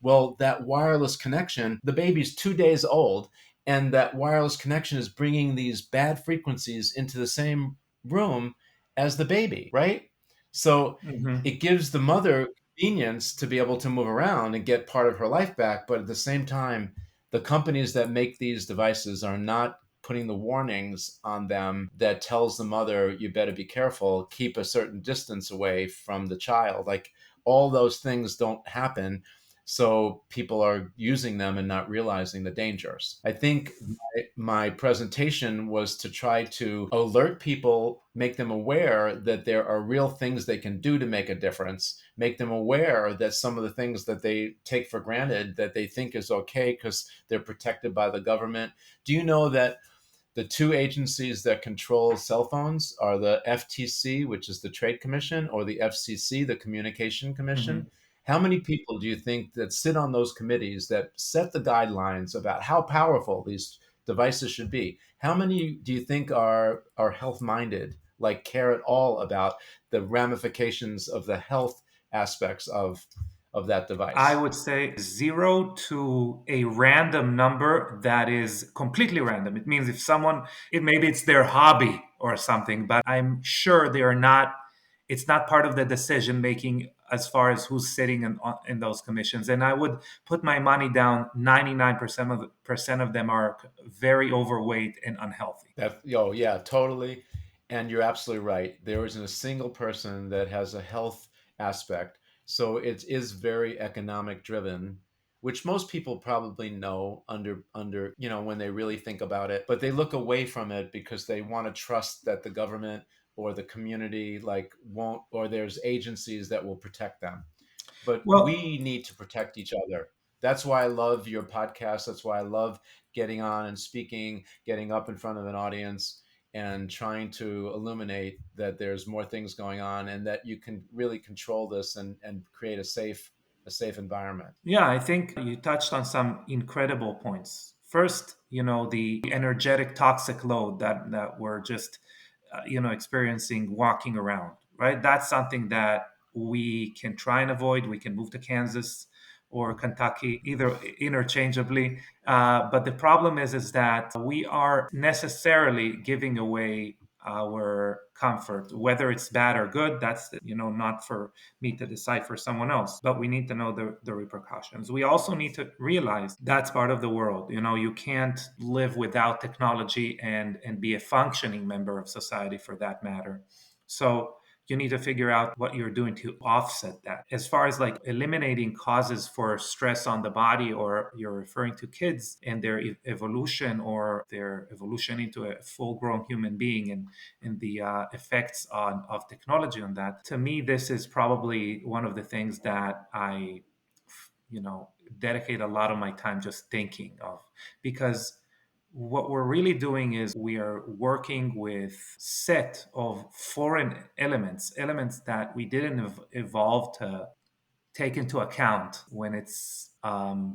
Well, that wireless connection, the baby's 2 days old, and that wireless connection is bringing these bad frequencies into the same room as the baby, right? So Hmm. it gives the mother convenience to be able to move around and get part of her life back. But at the same time, the companies that make these devices are not putting the warnings on them that tells the mother, you better be careful, keep a certain distance away from the child. Like all those things don't happen, so people are using them and not realizing the dangers. I think my presentation was to try to alert people, make them aware that there are real things they can do to make a difference, make them aware that some of the things that they take for granted that they think is okay because they're protected by the government. Do you know that the two agencies that control cell phones are the FTC, which is the Trade Commission, or the FCC, the Communication Commission? Hmm. How many people do you think that sit on those committees that set the guidelines about how powerful these devices should be? How many do you think are health minded, like care at all about the ramifications of the health aspects of that I device? would say zero to a random number that is completely random. It means if someone, maybe it's their hobby or something, but I'm sure they are not, it's not part of the decision making as far as who's sitting in those commissions. And I would put my money down 99% of them are very overweight and unhealthy. Oh yeah, totally. And you're absolutely right. There isn't a single person that has a health aspect. So it is very economic driven, which most people probably know under, when they really think about it, but they look away from it because they want to trust that the government or the community like won't, or there's agencies that will protect them. But Well, we need to protect each other. That's why I love your podcast. That's why I love getting on and speaking, getting up in front of an audience and trying to illuminate that there's more things going on and that you can really control this and create a safe environment. yeah, I think you touched on some incredible points. First, the energetic toxic load that we're just experiencing walking around, right? That's something that we can try and avoid. We can move to Kansas or Kentucky, either interchangeably. But the problem is that we are necessarily giving away our comfort, whether it's bad or good. That's not for me to decide for someone else, but we need to know the repercussions. We also need to realize that's part of the world. You can't live without technology and be a functioning member of society for that matter. So you need to figure out what you're doing to offset that. As far as like eliminating causes for stress on the body, or you're referring to kids and their evolution or their evolution into a full grown human being, and the effects of technology on that, to me, this is probably one of the things that I, dedicate a lot of my time just thinking of, because what we're really doing is we are working with set of foreign elements that we didn't evolve to take into account when it's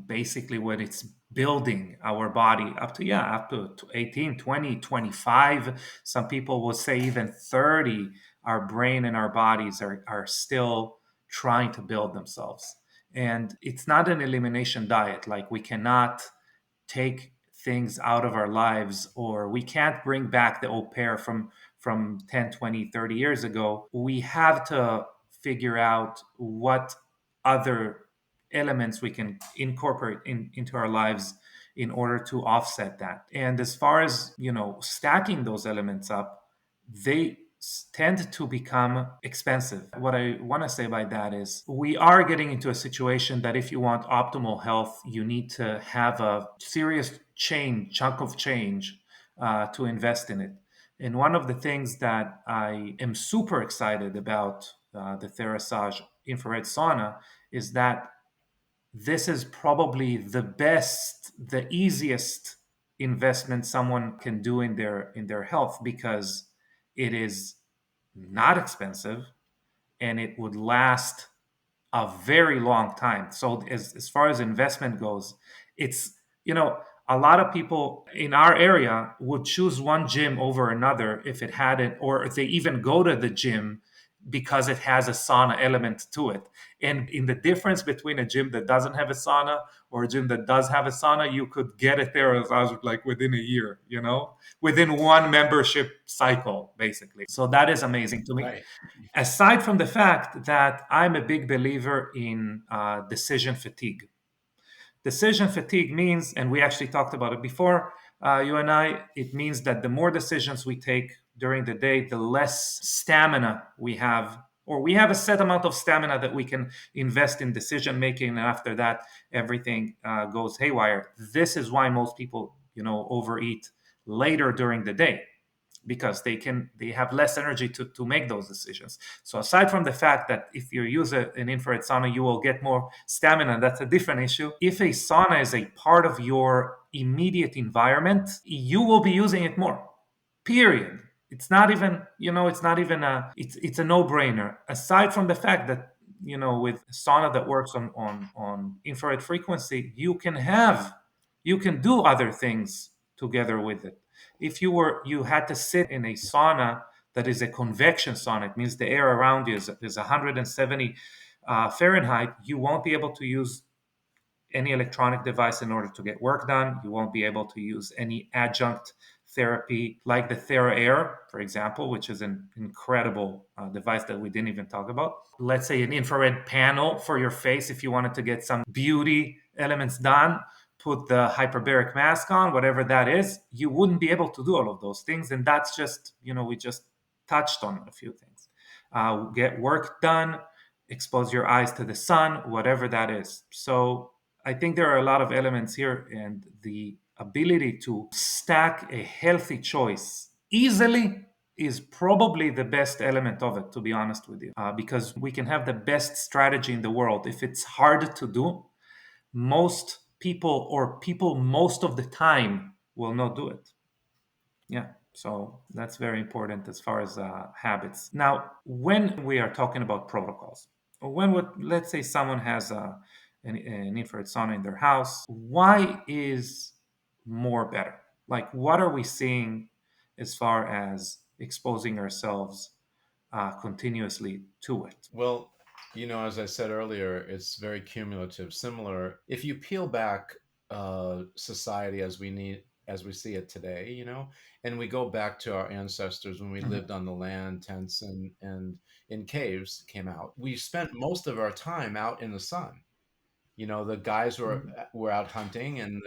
basically when it's building our body up to 18, 20, 25. Some people will say even 30. Our brain and our bodies are still trying to build themselves, and it's not an elimination diet. Like, we cannot take things out of our lives, or we can't bring back the au pair from 10, 20, 30 years ago. We have to figure out what other elements we can incorporate into our lives in order to offset that. And as far as stacking those elements up, they tend to become expensive. What I want to say by that is we are getting into a situation that if you want optimal health, you need to have a serious chunk of change to invest in it. And one of the things that I am super excited about the Therasage infrared sauna is that this is probably the easiest investment someone can do in their health, because it is not expensive, and it would last a very long time. So as far as investment goes, it's, you know, a lot of people in our area would choose one gym over another if it had it, or if they even go to the gym because it has a sauna element to it. And in the difference between a gym that doesn't have a sauna or a gym that does have a sauna, you could get it there as I was like within a year, you know, within one membership cycle, basically. So that is amazing to me. Right. Aside from the fact that I'm a big believer in decision fatigue. Decision fatigue means, and we actually talked about it before, you and I, it means that the more decisions we take during the day, the less stamina we have, or we have a set amount of stamina that we can invest in decision making. And after that, everything goes haywire. This is why most people, overeat later during the day, because they have less energy to make those decisions. So aside from the fact that if you use an infrared sauna, you will get more stamina, that's a different issue. If a sauna is a part of your immediate environment, you will be using it more. Period. It's not even, it's not even it's a no-brainer. Aside from the fact that, with sauna that works on infrared frequency, you can do other things together with it. If you had to sit in a sauna that is a convection sauna, it means the air around you is 170 Fahrenheit, you won't be able to use any electronic device in order to get work done. You won't be able to use any adjunct therapy like the TheraAir, for example, which is an incredible device that we didn't even talk about. Let's say an infrared panel for your face if you wanted to get some beauty elements done. Put the hyperbaric mask on, whatever that is. You wouldn't be able to do all of those things. And that's just, we just touched on a few things. Get work done, expose your eyes to the sun, whatever that is. So I think there are a lot of elements here, and the ability to stack a healthy choice easily is probably the best element of it, to be honest with you, because we can have the best strategy in the world. If it's hard to do, most people, or people most of the time, will not do it. Yeah. So that's very important as far as habits. Now, when we are talking about protocols, or let's say someone has an infrared sauna in their house, why is more better? Like, what are we seeing as far as exposing ourselves continuously to it? Well, as I said earlier, it's very cumulative. Similar, if you peel back society as we see it today, and we go back to our ancestors when we Mhm. lived on the land, tents and in caves came out. We spent most of our time out in the sun. The guys were out hunting, and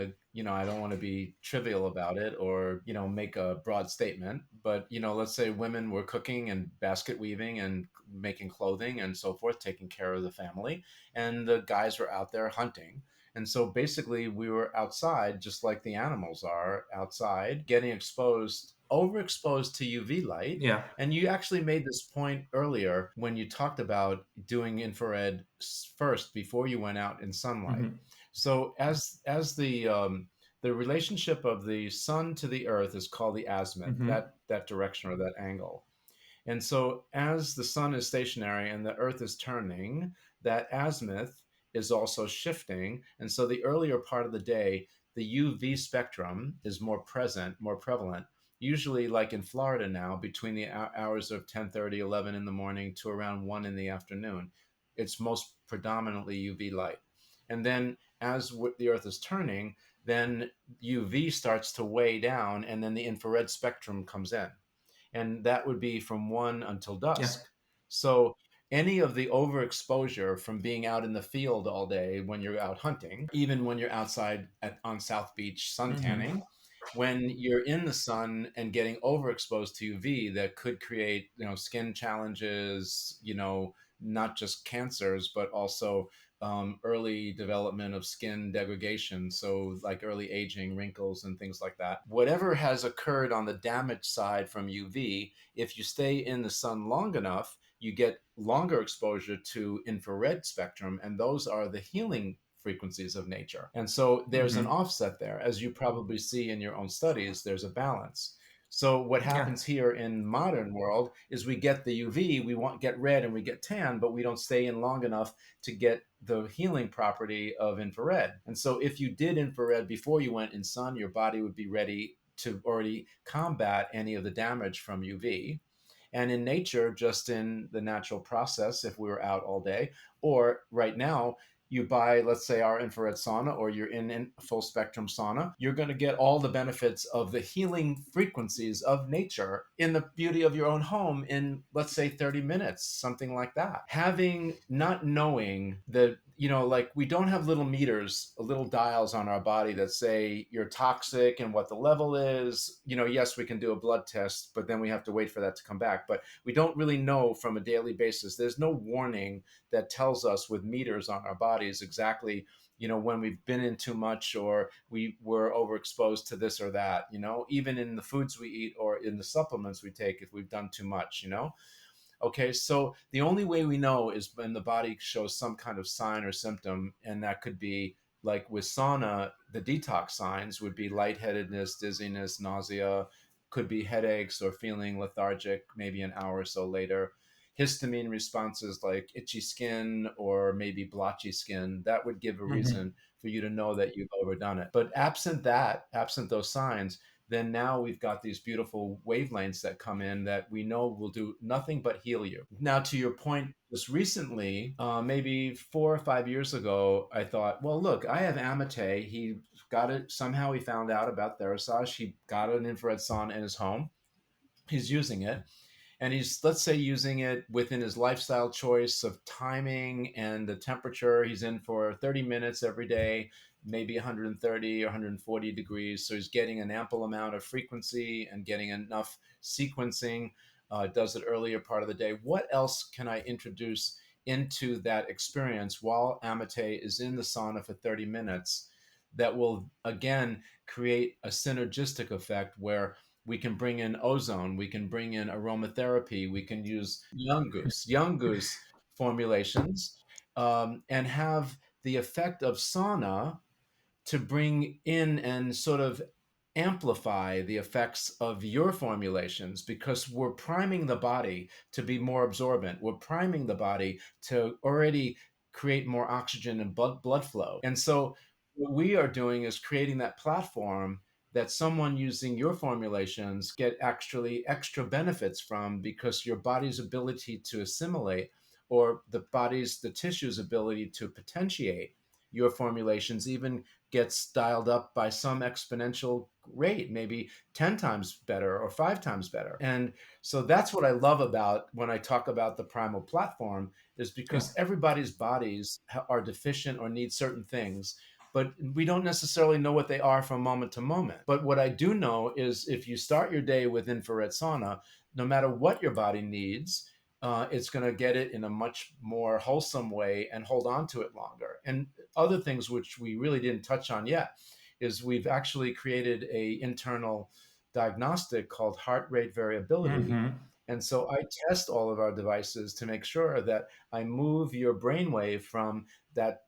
I don't want to be trivial about it or make a broad statement, but let's say women were cooking and basket weaving and making clothing and so forth, taking care of the family, and the guys were out there hunting. And so basically we were outside just like the animals are outside, getting overexposed to UV light. Yeah. And you actually made this point earlier when you talked about doing infrared first before you went out in sunlight. Hmm. So as the relationship of the sun to the earth is called the azimuth, Hmm. that direction or that angle. And so, as the sun is stationary and the earth is turning, that azimuth is also shifting. And so, the earlier part of the day, the UV spectrum is more present, more prevalent. Usually, like in Florida now, between the hours of 10:30, 11 in the morning to around 1 in the afternoon, it's most predominantly UV light. And then, as the earth is turning, then UV starts to weigh down, and then the infrared spectrum comes in, and that would be from 1 until Yeah. dusk. So any of the overexposure from being out in the field all day when you're out hunting, even when you're outside on South Beach Hmm. suntanning, when you're in the sun and getting overexposed to UV, that could create, skin challenges, not just cancers, but also early development of skin degradation. So, like early aging, wrinkles, and things like that. Whatever has occurred on the damage side from UV, if you stay in the sun long enough, you get longer exposure to infrared spectrum, and those are the healing frequencies of nature. And so there's an Hmm. offset there. As you probably see in your own studies, there's a balance. So what Yeah. happens here in modern world is we get the UV, we want get red and we get tan, but we don't stay in long enough to get the healing property of infrared. And so if you did infrared before you went in sun, your body would be ready to already combat any of the damage from UV. And in nature, just in the natural process, if we were out all day, or right now, you buy, let's say, our infrared sauna, or you're in a full spectrum sauna, you're going to get all the benefits of the healing frequencies of nature in the beauty of your own home in, let's say, 30 minutes, something like that. Having not knowing that, like we don't have little meters, little dials on our body that say you're toxic and what the level is. Yes, we can do a blood test, but then we have to wait for that to come back. But we don't really know from a daily basis. There's no warning that tells us with meters on our bodies exactly when we've been in too much or we were overexposed to this or that, even in the foods we eat or in the supplements we take if we've done too much. Okay, so the only way we know is when the body shows some kind of sign or symptom, and that could be like with sauna, the detox signs would be lightheadedness, dizziness, nausea, could be headaches or feeling lethargic maybe an hour or so later. Histamine responses like itchy skin or maybe blotchy skin, that would give a Hmm. reason for you to know that you've overdone it. But absent that, absent those signs, then now we've got these beautiful wavelengths that come in that we know will do nothing but heal you. Now, to your point, just recently, maybe 4 or 5 years ago, I thought, well, look, I have Amate. He got it. Somehow he found out about Therasage. He got an infrared sauna in his home. He's using it and he's, let's say, using it within his lifestyle choice of timing and the temperature. He's in for 30 minutes every day, maybe 130 or 140 degrees, so he's getting an ample amount of frequency and getting enough sequencing. Does it earlier part of the day. What else can I introduce into that experience while Amate is in the sauna for 30 minutes that will again create a synergistic effect where we can bring in ozone, we can bring in aromatherapy, we can use young goose formulations, and have the effect of sauna to bring in and sort of amplify the effects of your formulations because we're priming the body to be more absorbent. We're priming the body to already create more oxygen and blood flow. And so what we are doing is creating that platform that someone using your formulations get actually extra benefits from because your body's ability to assimilate or the tissue's ability to potentiate your formulations even gets dialed up by some exponential rate, maybe 10 times better or 5 times better. And so that's what I love about when I talk about the primal platform is Yeah. because everybody's bodies are deficient or need certain things, but we don't necessarily know what they are from moment to moment. But what I do know is if you start your day with infrared sauna, no matter what your body needs, it's going to get it in a much more wholesome way and hold on to it longer. And other things which we really didn't touch on yet is we've actually created a internal diagnostic called heart rate variability. Hmm. And so I test all of our devices to make sure that I move your brainwave from that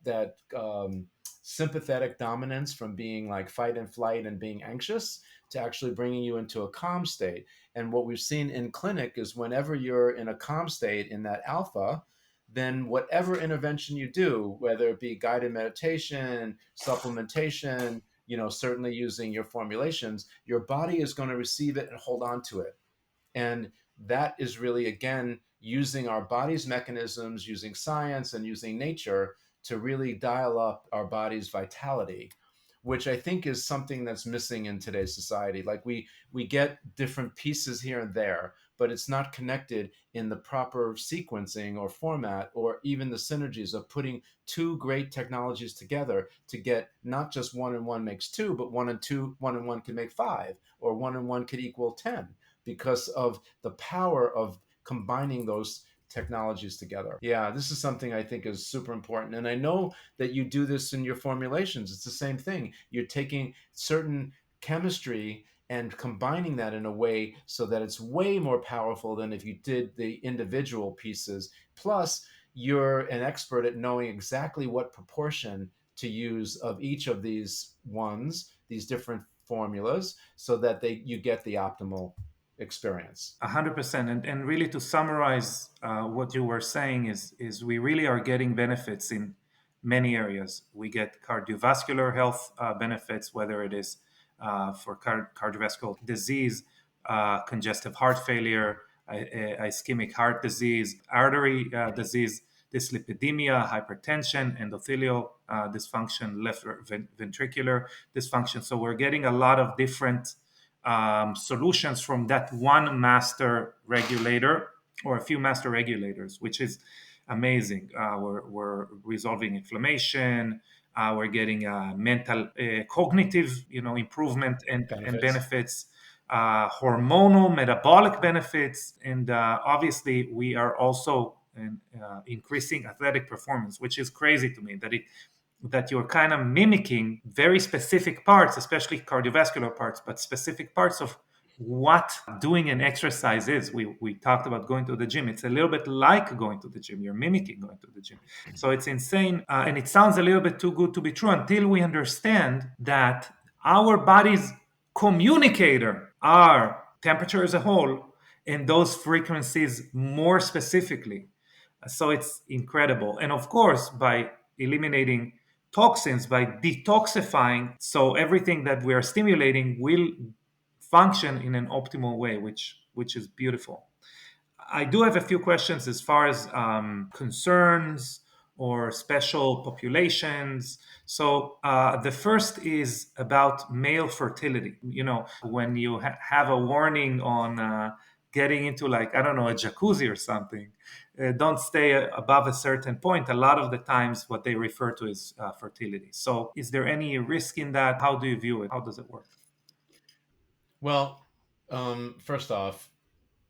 sympathetic dominance, from being like fight and flight and being anxious, to actually bringing you into a calm state. And what we've seen in clinic is whenever you're in a calm state in that alpha, then whatever intervention you do, whether it be guided meditation, supplementation, certainly using your formulations, your body is going to receive it and hold on to it. And that is really, again, using our body's mechanisms, using science and using nature to really dial up our body's vitality, which I think is something that's missing in today's society. Like we get different pieces here and there, but it's not connected in the proper sequencing or format or even the synergies of putting two great technologies together to get not just one and one makes two, but one and one can make five, or one and one could equal 10 because of the power of combining those technologies together. Yeah, this is something I think is super important. And I know that you do this in your formulations. It's the same thing. You're taking certain chemistry and combining that in a way so that it's way more powerful than if you did the individual pieces. Plus, you're an expert at knowing exactly what proportion to use of each of these different formulas so that you get the optimal experience. 100%. And really, to summarize what you were saying is we really are getting benefits in many areas. We get cardiovascular health benefits, whether it is for cardiovascular disease, congestive heart failure, ischemic heart disease, artery disease, dyslipidemia, hypertension, endothelial dysfunction, left ventricular dysfunction. So we're getting a lot of different solutions from that one master regulator or a few master regulators, which is amazing. We're resolving inflammation. We're getting mental, cognitive, improvement and Benefits. benefits, hormonal, metabolic benefits, and obviously we are also increasing athletic performance, which is crazy to me that you're kind of mimicking very specific parts, especially cardiovascular parts, but specific parts of what doing an exercise is. We talked about going to the gym. It's a little bit like going to the gym. You're mimicking going to the gym. So it's insane. And it sounds a little bit too good to be true until we understand that our body's communicator are temperature as a whole and those frequencies more specifically. So it's incredible. And of course, by eliminating toxins, by detoxifying, so everything that we are stimulating will function in an optimal way, which is beautiful. I do have a few questions as far as concerns or special populations. So the first is about male fertility. When you have a warning on getting into, like, I don't know, a jacuzzi or something, don't stay above a certain point. A lot of the times what they refer to is fertility. So is there any risk in that? How do you view it? How does it work? Well, first off,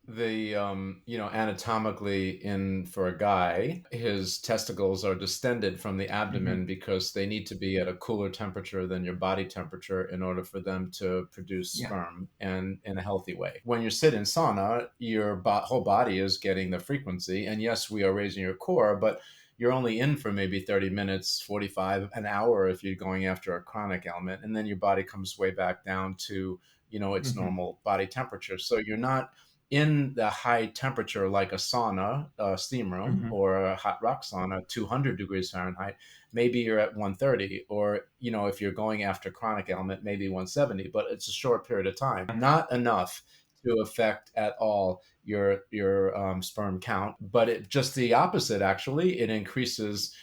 the anatomically, in for a guy, his testicles are distended from the Mm-hmm. abdomen because they need to be at a cooler temperature than your body temperature in order for them to produce Yeah. sperm and in a healthy way. When you sit in sauna, your whole body is getting the frequency, and yes, we are raising your core, but you're only in for maybe 30 minutes, 45, an hour if you're going after a chronic ailment, and then your body comes way back down to its Mm-hmm. normal body temperature. So you're not in the high temperature like a sauna, a steam room, Mm-hmm. or a hot rock sauna, 200 degrees Fahrenheit. Maybe you're at 130, or if you're going after chronic ailment, maybe 170. But it's a short period of time, not enough to affect at all your sperm count. But it just the opposite. Actually, it increases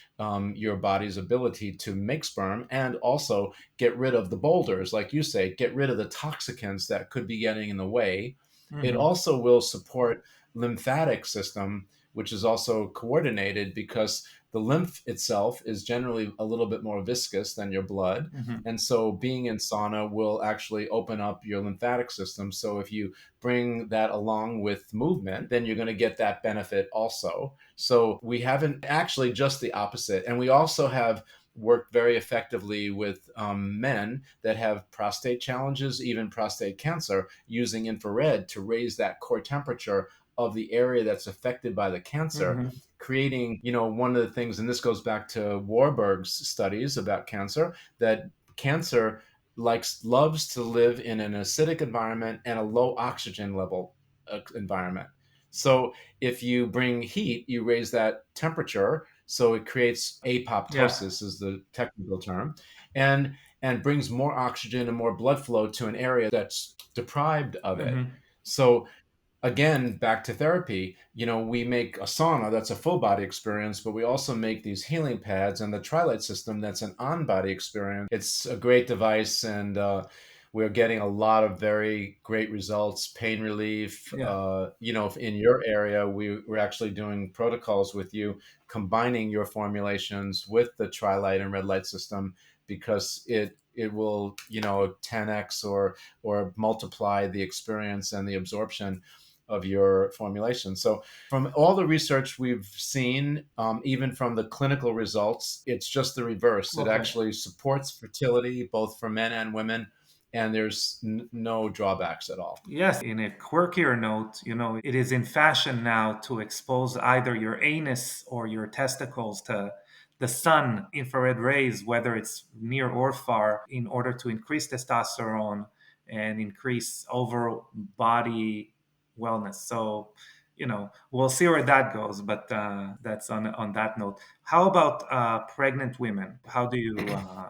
your body's ability to make sperm and also get rid of the boulders, like you say, get rid of the toxicants that could be getting in the way. It Mm-hmm. also will support lymphatic system, which is also coordinated because the lymph itself is generally a little bit more viscous than your blood. Mm-hmm. And so being in sauna will actually open up your lymphatic system. So if you bring that along with movement, then you're going to get that benefit also. So we haven't actually, just the opposite. And we also have worked very effectively with men that have prostate challenges, even prostate cancer, using infrared to raise that core temperature of the area that's affected by the cancer, Mm-hmm. creating, one of the things, and this goes back to Warburg's studies about cancer, that cancer loves to live in an acidic environment and a low oxygen level environment. So if you bring heat, you raise that temperature, so it creates Yeah. apoptosis is the technical term, and brings more oxygen and more blood flow to an area that's deprived of it. Mm-hmm. So again, back to therapy, we make a sauna that's a full body experience, but we also make these healing pads and the Trilight system that's an on body experience. It's a great device, and we're getting a lot of very great results, pain relief. Yeah. In your area, we're actually doing protocols with you, combining your formulations with the Trilight and red light system, because it will 10x or multiply the experience and the absorption of your formulation. So, from all the research we've seen, even from the clinical results, it's just the reverse. It Okay. actually supports fertility both for men and women, and there's no drawbacks at all. Yes, in a quirkier note, it is in fashion now to expose either your anus or your testicles to the sun infrared rays, whether it's near or far, in order to increase testosterone and increase overall body wellness. So, we'll see where that goes. But that's on that note. How about pregnant women? How do you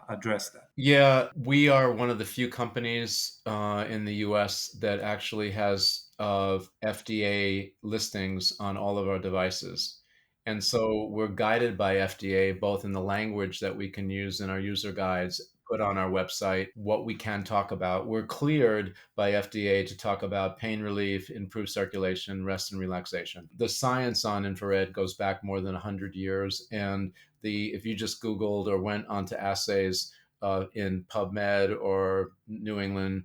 address that? Yeah, we are one of the few companies in the US that actually has FDA listings on all of our devices. And so we're guided by FDA both in the language that we can use in our user guides, put on our website, what we can talk about. We're cleared by FDA to talk about pain relief, improved circulation, rest and relaxation. The science on infrared goes back more than 100 years. And if you just Googled or went onto assays, in PubMed or New England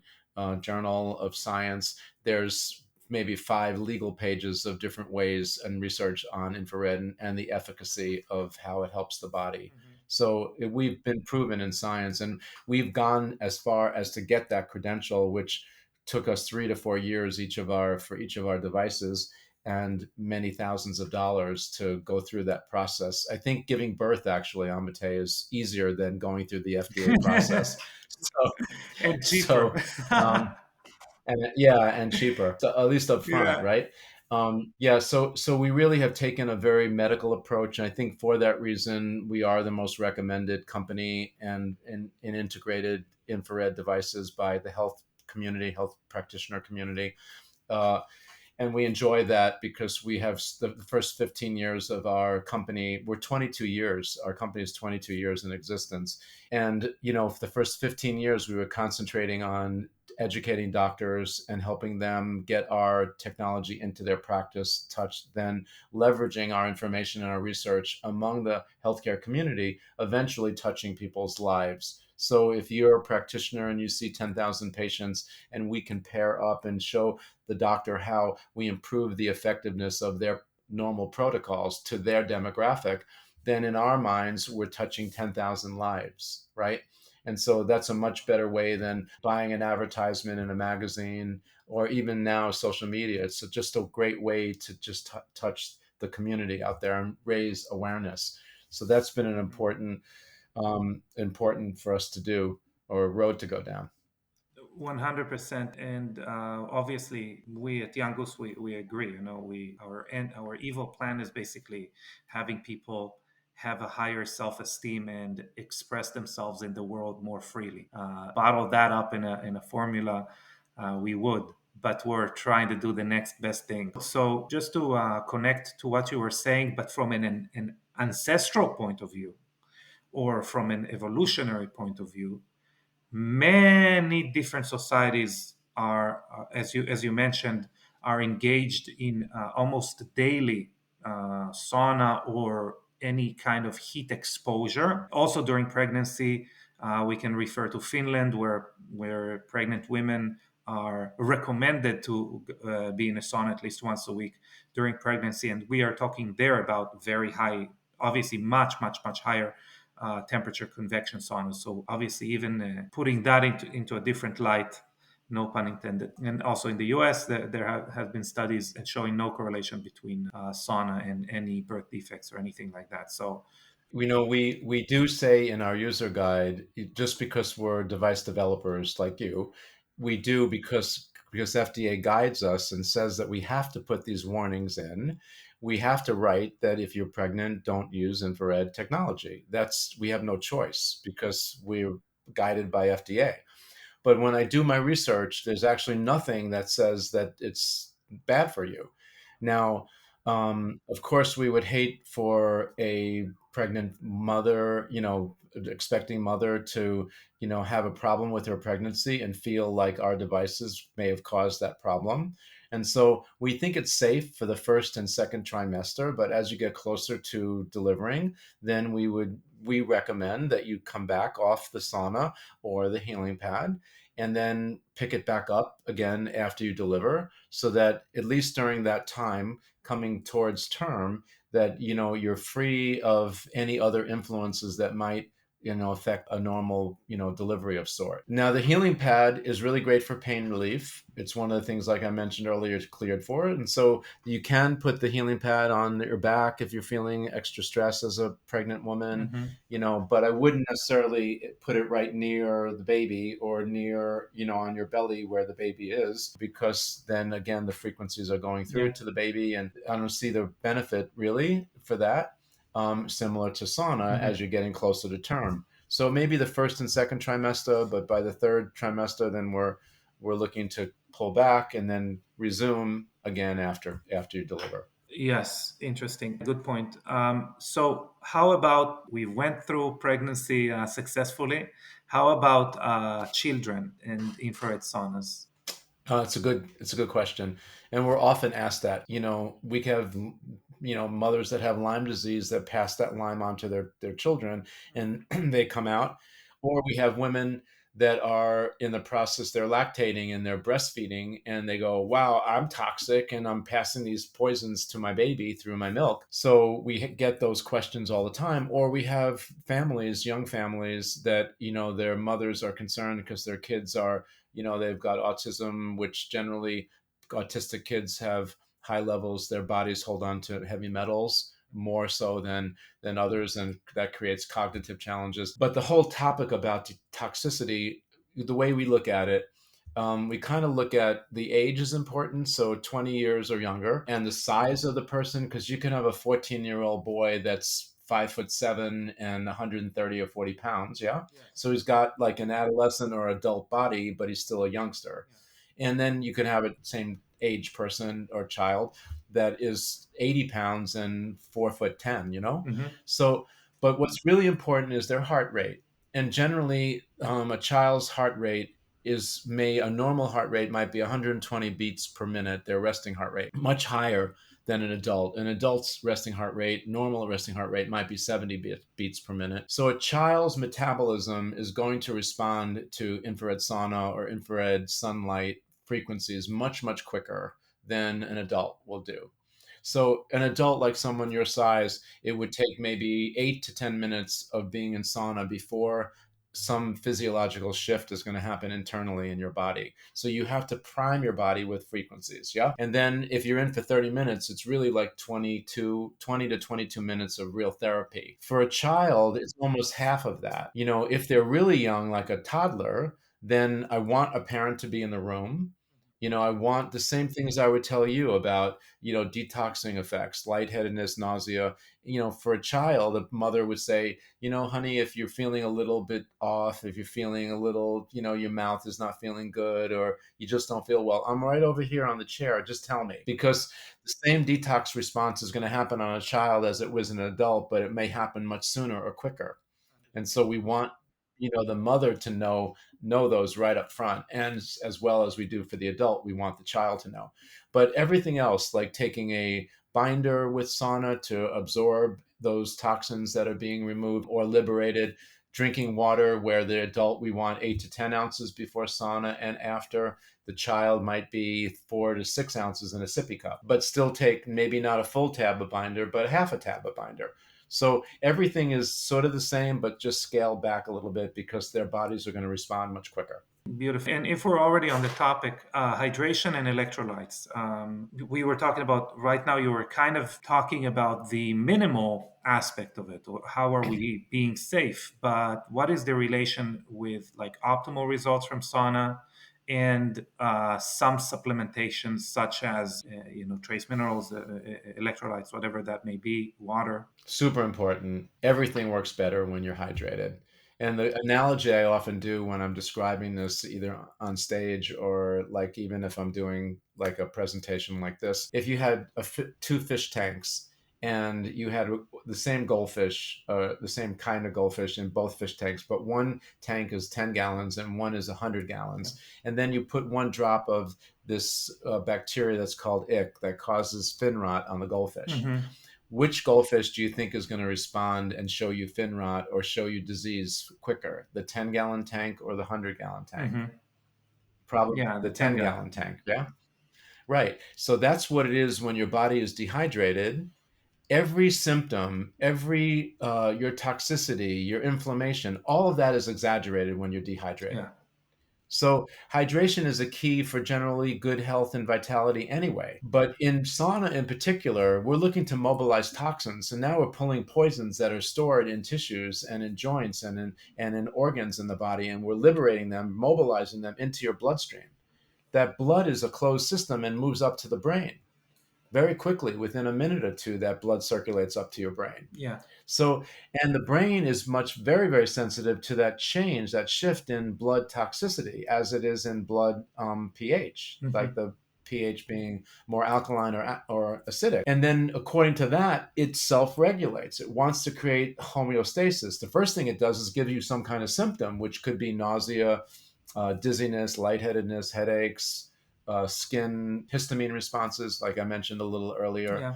Journal of Science, there's maybe 5 legal pages of different ways and research on infrared and the efficacy of how it helps the body. Mm-hmm. So we've been proven in science, and we've gone as far as to get that credential, which took us 3 to 4 years for each of our devices, and many thousands of dollars to go through that process. I think giving birth actually, Amate, is easier than going through the FDA process. So, And cheaper. so and yeah, and cheaper, so at least up front, Yeah. right? Yeah, so we really have taken a very medical approach, and I think for that reason, we are the most recommended company and in integrated infrared devices by the health community, health practitioner community. Uh, and we enjoy that because we have the first 15 years of our company. We're 22 years. Our company is 22 years in existence. And, for the first 15 years, we were concentrating on educating doctors and helping them get our technology into their practice, then leveraging our information and our research among the healthcare community, eventually touching people's lives. So if you're a practitioner and you see 10,000 patients, and we can pair up and show the doctor how we improve the effectiveness of their normal protocols to their demographic, then in our minds, we're touching 10,000 lives, right? And so that's a much better way than buying an advertisement in a magazine or even now social media. It's just a great way to just touch the community out there and raise awareness. So that's been an important for us to do, or a road to go down. 100%. And obviously we at Young Goose, we agree. Our evil plan is basically having people have a higher self-esteem and express themselves in the world more freely. Bottle that up in a formula, we would, but we're trying to do the next best thing. So just to connect to what you were saying, but from an ancestral point of view or from an evolutionary point of view, many different societies are, as you mentioned, are engaged in almost daily sauna or any kind of heat exposure. Also during pregnancy, we can refer to Finland, where pregnant women are recommended to be in a sauna at least once a week during pregnancy, and we are talking there about very high, obviously much much much higher temperature convection saunas. So obviously, even putting that into a different light, no pun intended. And also in the U.S., there have been studies showing no correlation between sauna and any birth defects or anything like that. So We do say in our user guide, just because we're device developers like you, we do because FDA guides us and says that we have to put these warnings in. We have to write that if you're pregnant, don't use infrared technology. We have no choice because we're guided by FDA. But when I do my research, there's actually nothing that says that it's bad for you. Now, of course, we would hate for a pregnant mother, expecting mother to, have a problem with her pregnancy and feel like our devices may have caused that problem. And so we think it's safe for the first and second trimester, but as you get closer to delivering, then we recommend that you come back off the sauna or the healing pad and then pick it back up again after you deliver, so that at least during that time coming towards term, that you're free of any other influences that might affect a normal, delivery of sort. Now, the healing pad is really great for pain relief. It's one of the things, like I mentioned earlier, it's cleared for it. And so you can put the healing pad on your back if you're feeling extra stress as a pregnant woman, Mm-hmm. but I wouldn't necessarily put it right near the baby or near, on your belly where the baby is, because then again, the frequencies are going through Yeah. to the baby. And I don't see the benefit really for that, similar to sauna Mm-hmm. as you're getting closer to term. So maybe the first and second trimester, but by the third trimester, then we're looking to pull back and then resume again after you deliver. Yes, interesting. Good point. So, how about we went through pregnancy successfully? How about children and infrared saunas? It's a good question, and we're often asked that. We have mothers that have Lyme disease that pass that Lyme on to their children, and they come out, or we have women that are in the process, they're lactating and they're breastfeeding, and they go, "Wow, I'm toxic, and I'm passing these poisons to my baby through my milk." So we get those questions all the time, or we have families, young families, that their mothers are concerned because their kids are, they've got autism, which generally autistic kids have high levels. Their bodies hold on to heavy metals more so than others, and that creates cognitive challenges. But the whole topic about toxicity, the way we look at it, we kind of look at the age is important, so 20 years or younger, and the size of the person, because you can have a 14-year-old boy that's 5'7" and 130 or 40 pounds. Yeah. So he's got like an adolescent or adult body, but he's still a youngster. And then you can have a same age person or child that is 80 pounds and 4'10", Mm-hmm. So, but what's really important is their heart rate. And generally, a child's heart rate a normal heart rate might be 120 beats per minute, their resting heart rate, much higher than an adult. An adult's resting heart rate, normal resting heart rate, might be 70 beats per minute. So a child's metabolism is going to respond to infrared sauna or infrared sunlight frequencies much, much quicker than an adult will do. So an adult, like someone your size, it would take maybe 8 to 10 minutes of being in sauna before some physiological shift is going to happen internally in your body. So you have to prime your body with frequencies. Yeah. And then if you're in for 30 minutes, it's really like 20 to 22 minutes of real therapy. For a child, it's almost half of that. If they're really young, like a toddler, then I want a parent to be in the room. I want the same things I would tell you about, detoxing effects, lightheadedness, nausea. For a child, a mother would say, honey, if you're feeling a little bit off, if you're feeling a little, your mouth is not feeling good, or you just don't feel well, I'm right over here on the chair. Just tell me. Because the same detox response is going to happen on a child as it was an adult, but it may happen much sooner or quicker. And so we want, the mother to know those right up front, and as well as we do for the adult, we want the child to know. But everything else, like taking a binder with sauna to absorb those toxins that are being removed or liberated, drinking water, where the adult we want 8 to 10 ounces before sauna, and after the child might be 4 to 6 ounces in a sippy cup, but still take maybe not a full tab of binder, but half a tab of binder. So everything is sort of the same, but just scaled back a little bit because their bodies are going to respond much quicker. Beautiful. And if we're already on the topic, hydration and electrolytes, we were talking about right now, you were kind of talking about the minimal aspect of it. Or how are we being safe? But what is the relation with like optimal results from sauna and some supplementations, such as, trace minerals, electrolytes, whatever that may be, water? Super important. Everything works better when you're hydrated. And the analogy I often do when I'm describing this, either on stage or like even if I'm doing like a presentation like this, if you had two fish tanks and you had the same goldfish, the same kind of goldfish in both fish tanks, but one tank is 10 gallons and one is 100 gallons. And then you put one drop of this bacteria that's called ick that causes fin rot on the goldfish. Mm-hmm. Which goldfish do you think is going to respond and show you fin rot or show you disease quicker, the 10-gallon tank or the 100-gallon tank? Mm-hmm. Probably Yeah, the the 10 10-gallon tank. Yeah. Right. So that's what it is when your body is dehydrated. every symptom, every your toxicity, your inflammation, all of that is exaggerated when you're dehydrated. Yeah. So hydration is a key for generally good health and vitality anyway. But in sauna in particular, we're looking to mobilize toxins. And now we're pulling poisons that are stored in tissues and in joints and in organs in the body, and we're liberating them, mobilizing them into your bloodstream. That blood is a closed system and moves up to the brain. Very quickly, within a minute or two, that blood circulates up to your brain. Yeah. So, and the brain is very, very sensitive to that change, that shift in blood toxicity, as it is in blood pH, like the pH being more alkaline or acidic. And then, according to that, it self regulates. It wants to create homeostasis. The first thing it does is give you some kind of symptom, which could be nausea, dizziness, lightheadedness, headaches, skin histamine responses, like I mentioned a little earlier. Yeah.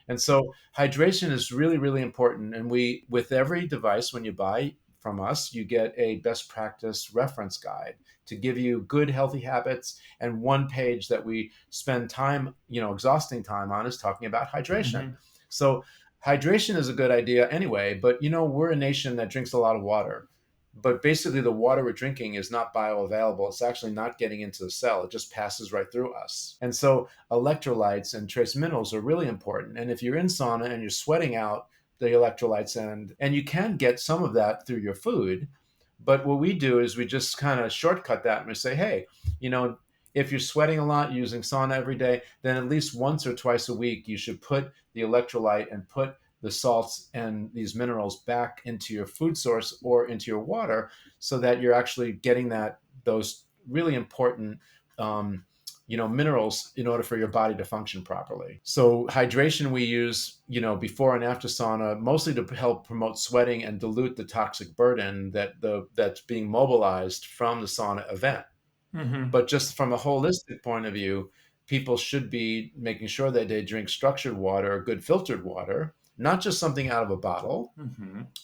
And so hydration is really, really important. And we, with every device, when you buy from us, you get a best practice reference guide to give you good, healthy habits. And one page that we spend time, exhausting time on is talking about hydration. So hydration is a good idea anyway, but we're a nation that drinks a lot of water. But basically, the water we're drinking is not bioavailable. It's actually not getting into the cell. It just passes right through us. And so electrolytes and trace minerals are really important. And if you're in sauna and you're sweating out the electrolytes, and you can get some of that through your food, but what we do is we just kind of shortcut that and we say, hey, if you're sweating a lot using sauna every day, then at least once or twice a week you should put the electrolyte and put the salts and these minerals back into your food source or into your water, so that you're actually getting those really important minerals in order for your body to function properly. So hydration we use, before and after sauna, mostly to help promote sweating and dilute the toxic burden that's being mobilized from the sauna event. But just from a holistic point of view, people should be making sure that they drink structured water, good filtered water, not just something out of a bottle.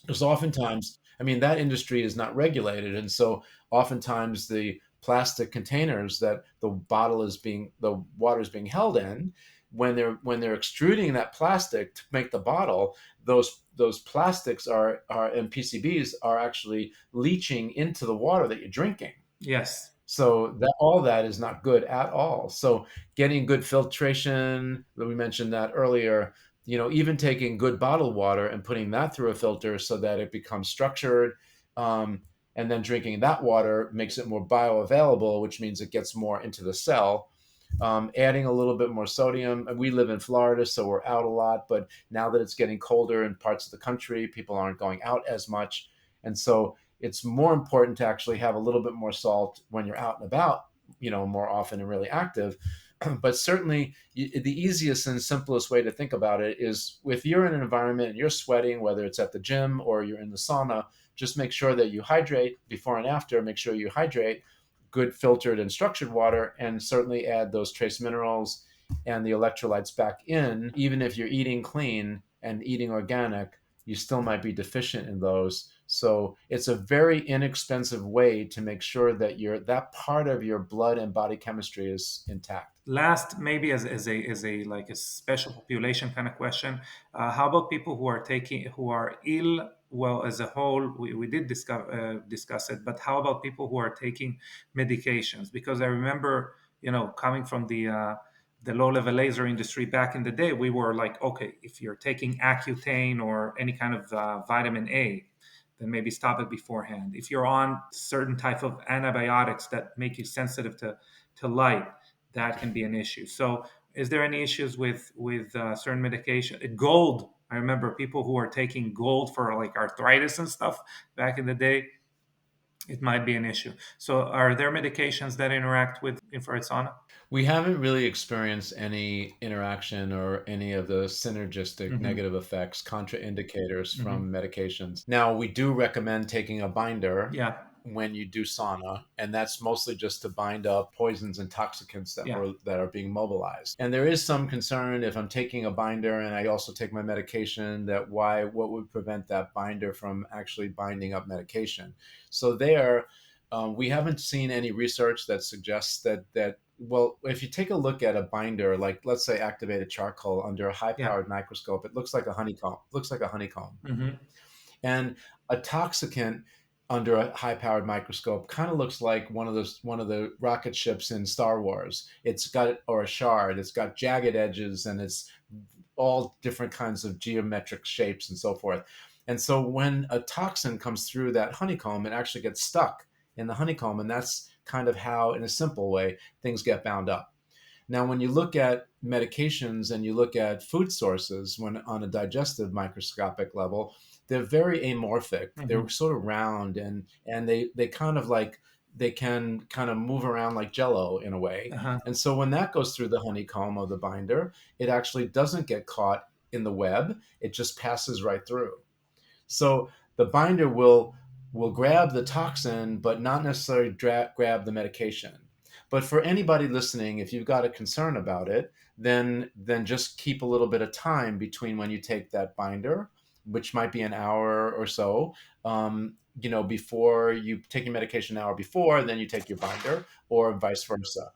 Because oftentimes, that industry is not regulated. And so oftentimes the plastic containers that the water is being held in, when they're extruding that plastic to make the bottle, those plastics and PCBs are actually leaching into the water that you're drinking. Yes. So all that is not good at all. So getting good filtration, we mentioned that earlier, even taking good bottled water and putting that through a filter so that it becomes structured, and then drinking that water makes it more bioavailable, which means it gets more into the cell. Adding a little bit more sodium. We live in Florida, so we're out a lot, but now that it's getting colder in parts of the country, people aren't going out as much. And so it's more important to actually have a little bit more salt when you're out and about, more often and really active. But certainly the easiest and simplest way to think about it is, if you're in an environment and you're sweating, whether it's at the gym or you're in the sauna, just make sure that you hydrate before and after. Make sure you hydrate good filtered and structured water, and certainly add those trace minerals and the electrolytes back in. Even if you're eating clean and eating organic, you still might be deficient in those. So it's a very inexpensive way to make sure that that part of your blood and body chemistry is intact. Last, maybe as a like a special population kind of question, how about people who are ill? Well, as a whole, we did discuss it, but how about people who are taking medications? Because I remember, coming from the low level laser industry back in the day, we were like, okay, if you're taking Accutane or any kind of vitamin A, then maybe stop it beforehand. If you're on certain type of antibiotics that make you sensitive to light, that can be an issue. So, is there any issues with certain medication? Gold. I remember people who are taking gold for like arthritis and stuff back in the day. It might be an issue. So, are there medications that interact with infrared sauna? We haven't really experienced any interaction or any of the synergistic Hmm. negative effects, contraindicators Hmm. from medications. Now, we do recommend taking a binder Yeah, when you do sauna, and that's mostly just to bind up poisons and toxicants yeah, that are being mobilized. And there is some concern, if I'm taking a binder and I also take my medication, what would prevent that binder from actually binding up medication? So we haven't seen any research that suggests that well, if you take a look at a binder, like let's say activated charcoal under a high Yeah. powered microscope, it looks like a honeycomb. Looks like a honeycomb. Mm-hmm. And a toxicant under a high-powered microscope kind of looks like one of the rocket ships in Star Wars. It's got or a shard. It's got jagged edges and it's all different kinds of geometric shapes and so forth. And so when a toxin comes through that honeycomb, it actually gets stuck in the honeycomb, and that's kind of how, in a simple way, things get bound up. Now, when you look at medications and you look at food sources, when on a digestive microscopic level, they're very amorphic. Mm-hmm. They're sort of round and they kind of like they can kind of move around like jello in a way. Uh-huh. And so when that goes through the honeycomb of the binder, it actually doesn't get caught in the web. It just passes right through. So the binder will grab the toxin, but not necessarily grab the medication. But for anybody listening, if you've got a concern about it, then just keep a little bit of time between when you take that binder, which might be an hour or so. Before you take your medication an hour before, then you take your binder, or vice versa.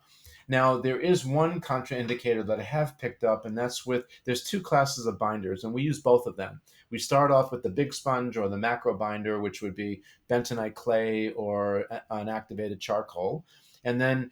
Now, there is one contraindicator that I have picked up, and that's there's two classes of binders, and we use both of them. We start off with the big sponge or the macro binder, which would be bentonite clay or an activated charcoal. And then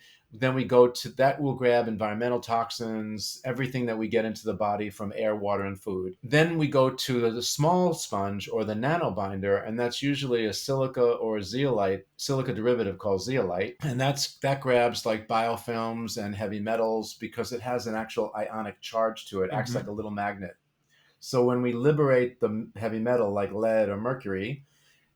we go to that will grab environmental toxins, everything that we get into the body from air, water, and food. Then we go to the small sponge or the nano binder, and that's usually a silica or a zeolite, silica derivative called zeolite. And that grabs like biofilms and heavy metals because it has an actual ionic charge to it, acts like Mm-hmm. a little magnet. So when we liberate the heavy metal like lead or mercury,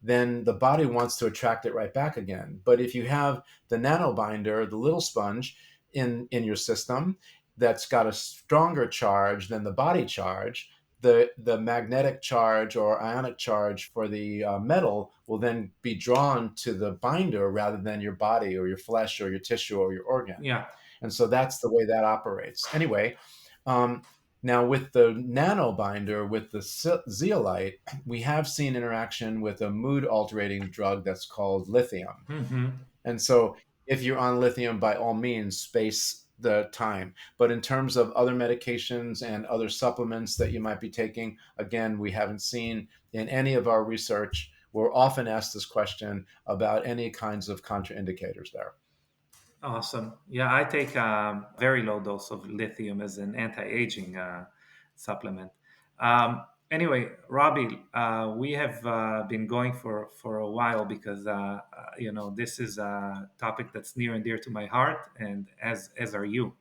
then the body wants to attract it right back again. But if you have the nanobinder, the little sponge in your system that's got a stronger charge than the body charge, the magnetic charge or ionic charge for the metal will then be drawn to the binder rather than your body or your flesh or your tissue or your organ. Yeah. And so that's the way that operates. Anyway, um, now with the nano binder, with the zeolite, we have seen interaction with a mood altering drug that's called lithium. Mm-hmm. And so if you're on lithium, by all means, space the time. But in terms of other medications and other supplements that you might be taking, again, we haven't seen in any of our research. We're often asked this question about any kinds of contraindicators there. Awesome. Yeah, I take very low dose of lithium as an anti-aging supplement. Anyway, Robbie, we have been going for a while because this is a topic that's near and dear to my heart, and as are you.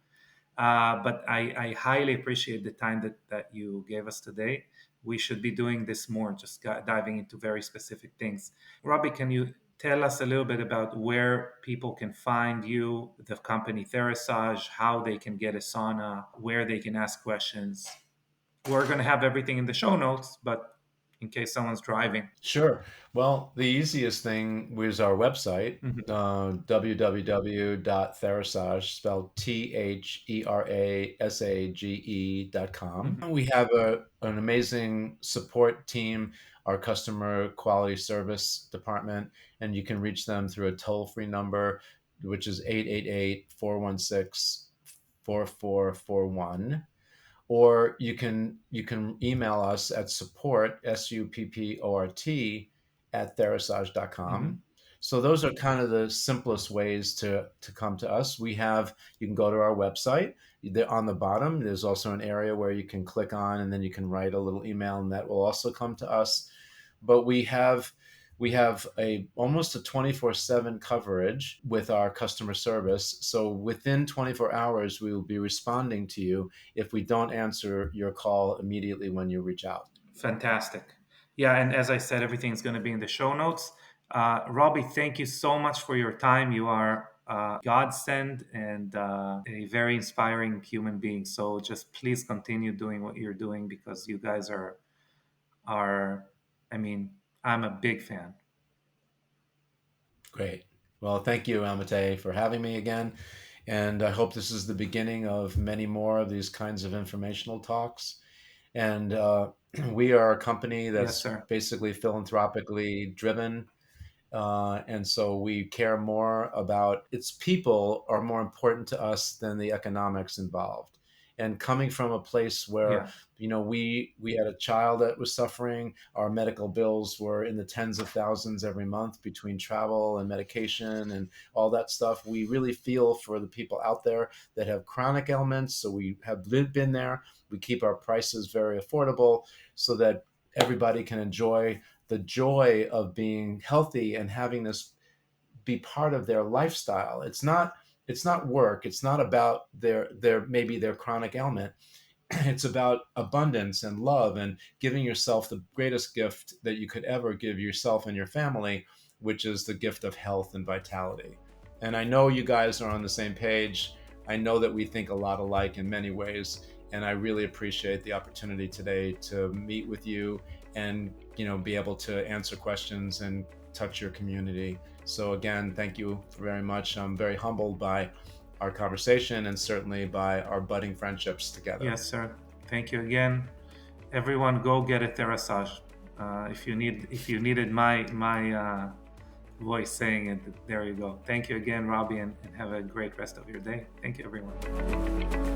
But I highly appreciate the time that you gave us today. We should be doing this more, just diving into very specific things. Robbie, can you tell us a little bit about where people can find you, the company Therasage, how they can get a sauna, where they can ask questions? We're going to have everything in the show notes, but in case someone's driving. Sure. Well, the easiest thing was our website, Mhm. www.therasage, spelled THERASAGE.com. Mhm. We have an amazing support team, our customer quality service department, and you can reach them through a toll-free number, which is 888-416-4441, or you can email us at support at therasage.com. Mhm. So those are kind of the simplest ways to come to us. You can go to our website. On the bottom, there's also an area where you can click on, and then you can write a little email, and that will also come to us. But we have a almost a 24/7 coverage with our customer service. So within 24 hours, we will be responding to you if we don't answer your call immediately when you reach out. Fantastic. Yeah, and as I said, everything's going to be in the show notes. Robbie, thank you so much for your time. You are godsend and a very inspiring human being. So just please continue doing what you're doing because you guys are. I mean, I'm a big fan. Great. Well, thank you, Amate, for having me again. And I hope this is the beginning of many more of these kinds of informational talks. And we are a company Yes, that's sir. basically philanthropically driven. And so we care more about its people are more important to us than the economics involved. And coming from a place where, Yeah. we had a child that was suffering, our medical bills were in the tens of thousands every month between travel and medication and all that stuff. We really feel for the people out there that have chronic ailments. So we have been there. We keep our prices very affordable so that everybody can enjoy the joy of being healthy and having this be part of their lifestyle. It's not work. It's not about their chronic ailment. It's about abundance and love and giving yourself the greatest gift that you could ever give yourself and your family, which is the gift of health and vitality. And I know you guys are on the same page. I know that we think a lot alike in many ways. And I really appreciate the opportunity today to meet with you and, be able to answer questions and touch your community. So again, thank you very much. I'm very humbled by our conversation and certainly by our budding friendships together. Yes, sir. Thank you again. Everyone, go get a Therasage. If you needed my voice saying it, there you go. Thank you again, Robbie, and have a great rest of your day. Thank you, everyone.